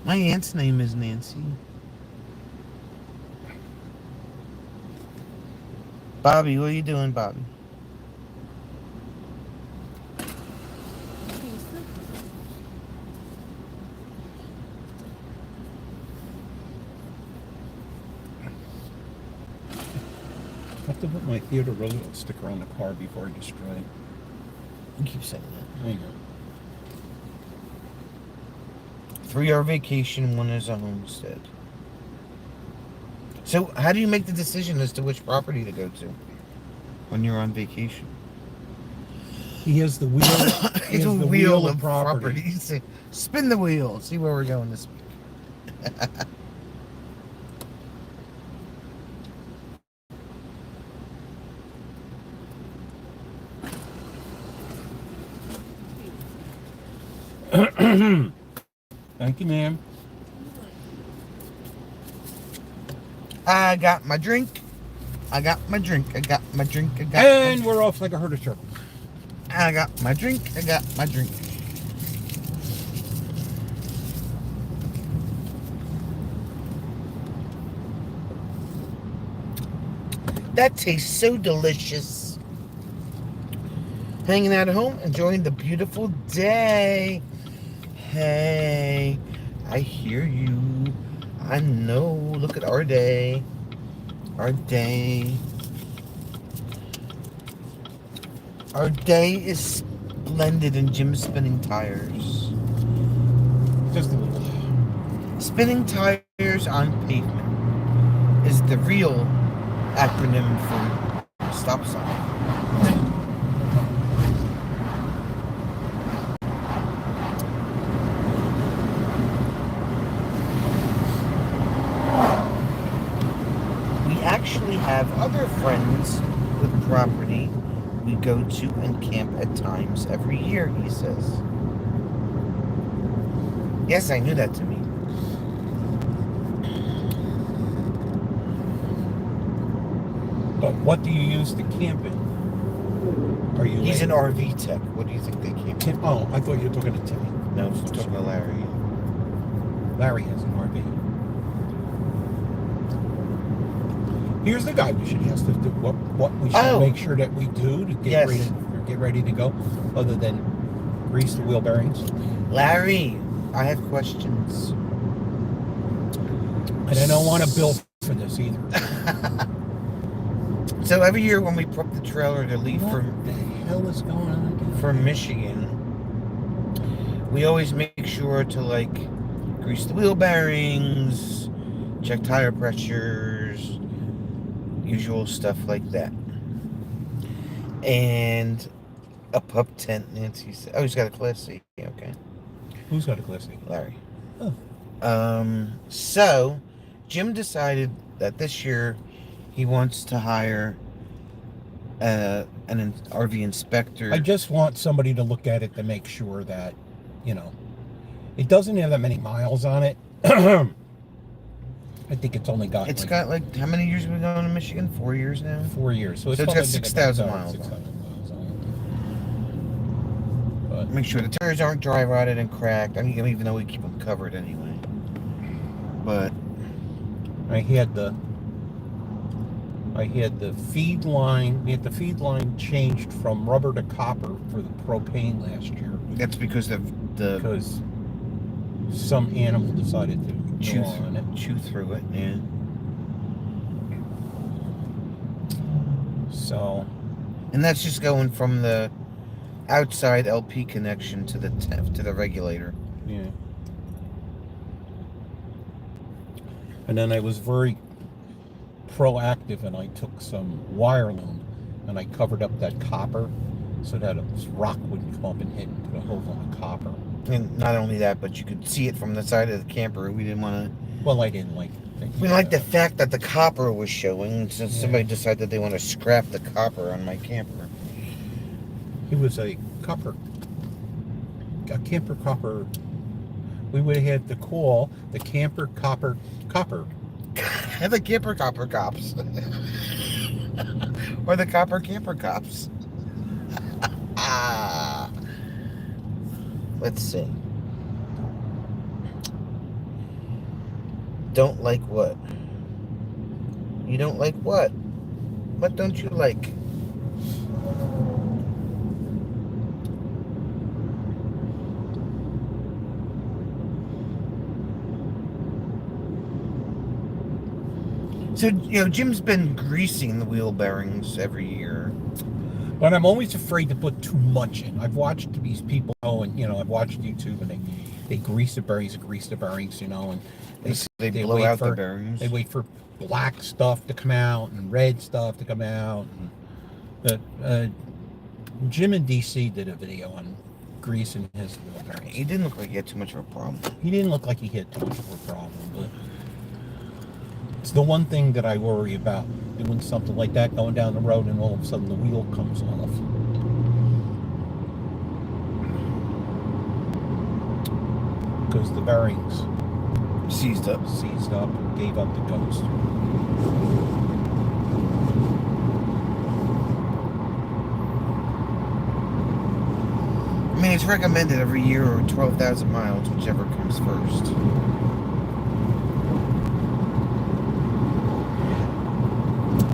My aunt's name is Nancy. Bobby, what are you doing, Bobby? I have to put my Theodore Roosevelt sticker on the car before I destroy it. You keep saying that. I know. 3-hour vacation, 1 is a homestead. So, how do you make the decision as to which property to go to when you're on vacation? He has the wheel. He It's has a the wheel of property. properties. Spin the wheel. See where we're going this week. Thank you, ma'am. I got my drink. I got my drink. I got my drink. I got And my we're off like a herd of turkeys. I got my drink. I got my drink. That tastes so delicious. Hanging out at home, enjoying the beautiful day. Hey, I hear you. I know. Look at our day. Our day. Our day is splendid in Jim's spinning tires. Just a little. Spinning tires on pavement is the real acronym for stop sign. We actually have other friends with property we go to and camp at times every year, he says. Yes, I knew that to me. But what do you use to camp in? Are you? He's like- an RV tech. What do you think they camp in? Oh, I thought you were talking to Timmy. No, I'm talking to Larry. Larry has an RV. Here's the guy we should ask to do what we should make sure that we do to get Yes. get ready to go, other than grease the wheel bearings. Larry, I have questions. And I don't want to bill for for this either. So every year when we put up the trailer to leave What the hell is going on? from Michigan, we always make sure to like grease the wheel bearings, check tire pressures, usual stuff like that. And a pup tent, Nancy said. Oh, he's got a Class C. Okay. Who's got a Class C? Larry. Oh. So Jim decided that this year he wants to hire an RV inspector. I just want somebody to look at it to make sure that, you know, it doesn't have that many miles on it. I think it's only got. It's got like how many years have we been going to Michigan? 4 years now. 4 years, so it's got only 6,000 got miles. 6,000 miles on it. But Make sure the tires aren't dry rotted and cracked. I mean, even though we keep them covered anyway. But I had the feed line. We had the feed line changed from rubber to copper for the propane last year that's because of the because some animal decided to chew, chew on it. chew through it. Yeah. So, And that's just going from the outside LP connection to the regulator. yeah. And then I was very proactive and I took some wire loom and I covered up that copper so that this rock wouldn't come up and hit into the hole on the copper. And not only that, but you could see it from the side of the camper. We didn't want to. Well, I didn't like it. We liked the fact that the copper was showing. So Yeah. somebody decided they want to scrap the copper on my camper. It was a camper copper. We would have had to call the camper copper. The camper copper cops. Or the copper camper cops. Let's see. Don't like what? You don't like what? What don't you like? So, Jim's been greasing the wheel bearings every year. But I'm always afraid to put too much in. I've watched these people and I've watched YouTube and they grease the bearings, and They they blow wait out for- the bearings. they wait for black stuff to come out and red stuff to come out. But Jim in DC did a video on greasing his wheel bearings. He didn't look like he had too much of a problem. He didn't look like he had too much of a problem, but it's the one thing that I worry about, doing something like that, going down the road and all of a sudden the wheel comes off. Because the bearings Seized up. seized up and gave up the ghost. I mean, it's recommended every year or 12,000 miles, whichever comes first.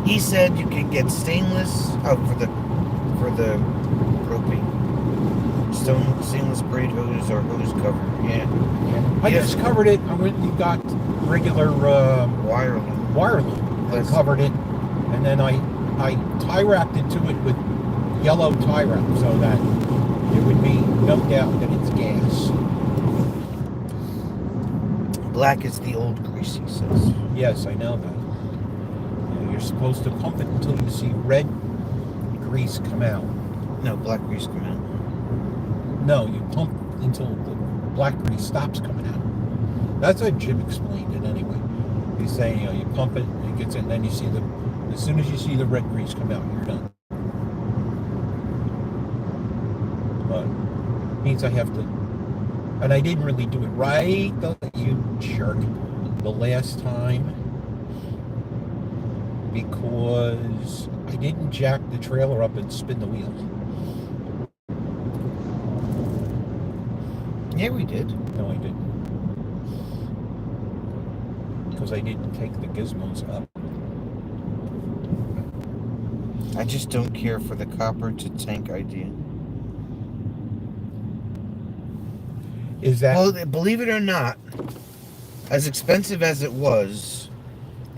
He said you can get stainless for the propane. Stainless braid hose or hose cover. Yeah. I Yes. just covered it. I went and got regular Wire loom. wire loom and Yes. covered it, and then I tie wrapped it to it with yellow tie wrap so that there would be no doubt that it's gas. Black is the old grease, he says. Yes, I know that. You're supposed to pump it until you see red grease come out. No, black grease come out. No, you pump until the black grease stops coming out. That's what Jim explained it anyway. He's saying, you pump it, it gets in, then you see as soon as you see the red grease come out, you're done. But means I have to, and I didn't really do it right, you jerk, the last time, because I didn't jack the trailer up and spin the wheel. Yeah, we did. No, I didn't. Because I didn't take the gizmos up. I just don't care for the copper to tank idea. Is that Well, believe it or not, as expensive as it was,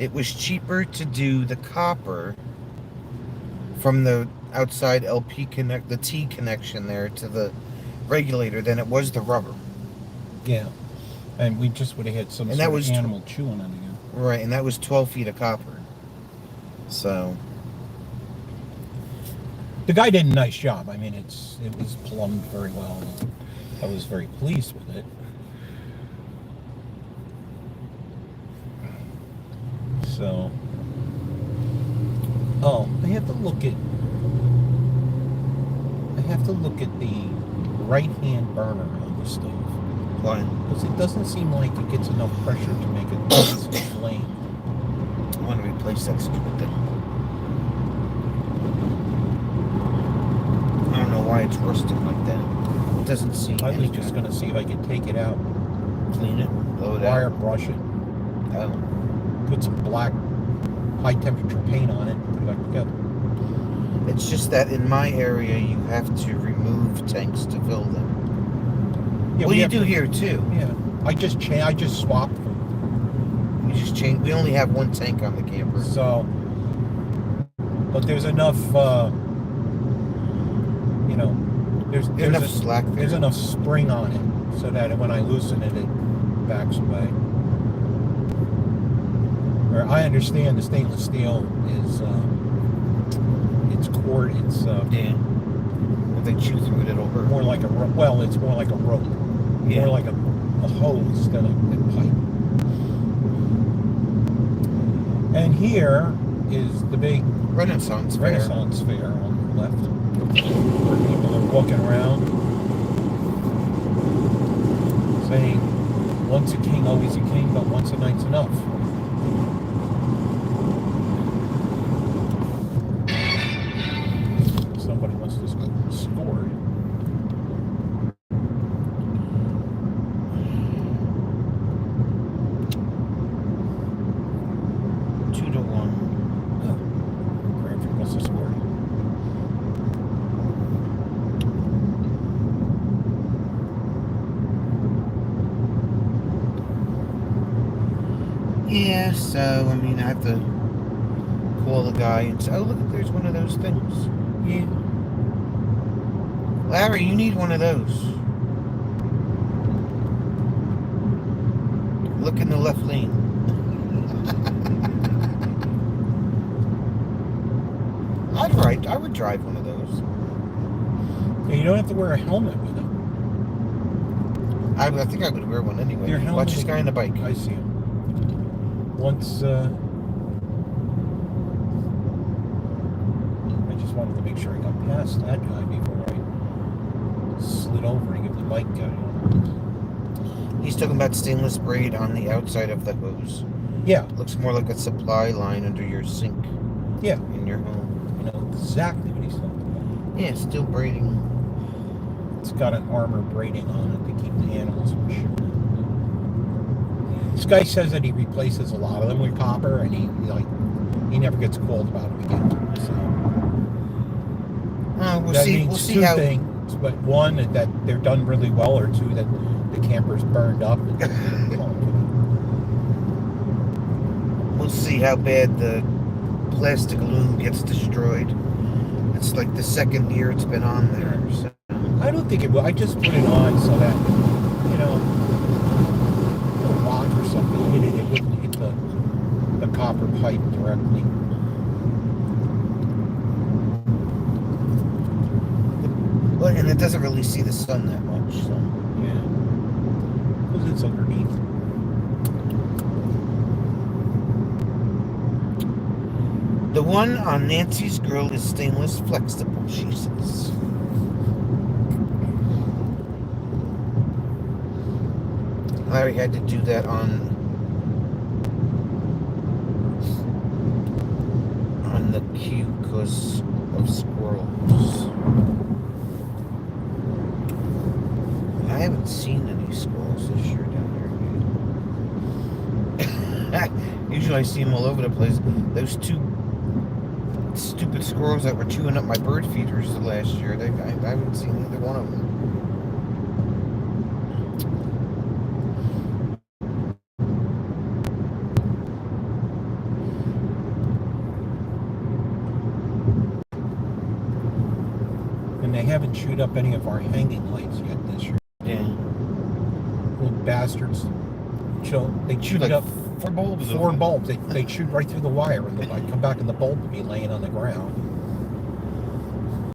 it was cheaper to do the copper from the outside LP the T connection there to the regulator than it was the rubber. Yeah. And we just would have had some And sort that of was animal chewing on it again. Right, and that was 12 feet of copper. So, The guy did a nice job. I mean, it was plumbed very well. I was very pleased with it. So, I have to look at the right-hand burner on the stove. why? Because it doesn't seem like it gets enough pressure to make a decent flame. I want to replace that stupid thing. I don't know why it's rusting like that. It doesn't seem. I was just going to see if I could take it out, clean it, blow it wire out. brush it, Oh. put some black high-temperature paint on it, and put it back together. It's just that in my area, you have to remove tanks to fill them. Yeah, Well, we you have do to- here too. Yeah, I just swapped them. We just change. We only have one tank on the camper. So, but there's enough, there's Enough slack there. There's enough spring on it so that when I loosen it, it backs away. Or I understand the stainless steel is it's cord. It's Yeah. If they chew through it, it'll hurt. more like a well, it's more like a rope, Yeah. more like a hose than a pipe. And here is the big Renaissance Fair. Renaissance Fair on the left, where people are walking around saying, once a king, always a king, but once a night's enough. Somebody must have scored. Two to one. Cranford must have scored. Yeah, so, I mean, I have to call the guy and say, oh, look, there's one of those things. Yeah. Larry, you need one of those. Look in the left lane. I would drive one of those. Yeah, you don't have to wear a helmet with it. I think I would wear one anyway. Your helmet Watch this guy on the bike. I see him. Once, I just wanted to make sure I got past that guy before I slid over and give the bike guy. He's talking about stainless braid on the outside of the hose. Yeah, Looks more like a supply line under your sink yeah, in your home. you know exactly what he's talking about. Yeah, still braiding. It's got an armor braiding on it to keep the animals from shooting. This guy says that he replaces a lot of them with copper, and he never gets called about it again. So We'll that see. means We'll see two how. things: but one, that they're done really well, or two, that the camper's burned up. We'll see how bad the plastic loom gets destroyed. It's like the second year it's been on there. So. I don't think it will. I just put it on so that, a rock or something hit it. It wouldn't hit the copper pipe directly. Well, and it doesn't really see the sun that much. So. Yeah. Because it's underneath. The one on Nancy's grill is stainless flexible, she says. Larry had to do that on the queue because of squirrels. I haven't seen any squirrels this year down here. Usually I see them all over the place. Those two stupid squirrels that were chewing up my bird feeders last year, I haven't seen either one of them. And they haven't chewed up any of our hanging lights yet this year. Yeah. Little bastards. They chewed Like up 4 bulbs. four bulbs. They chewed right through the wire, and I come back and the bulb would be laying on the ground.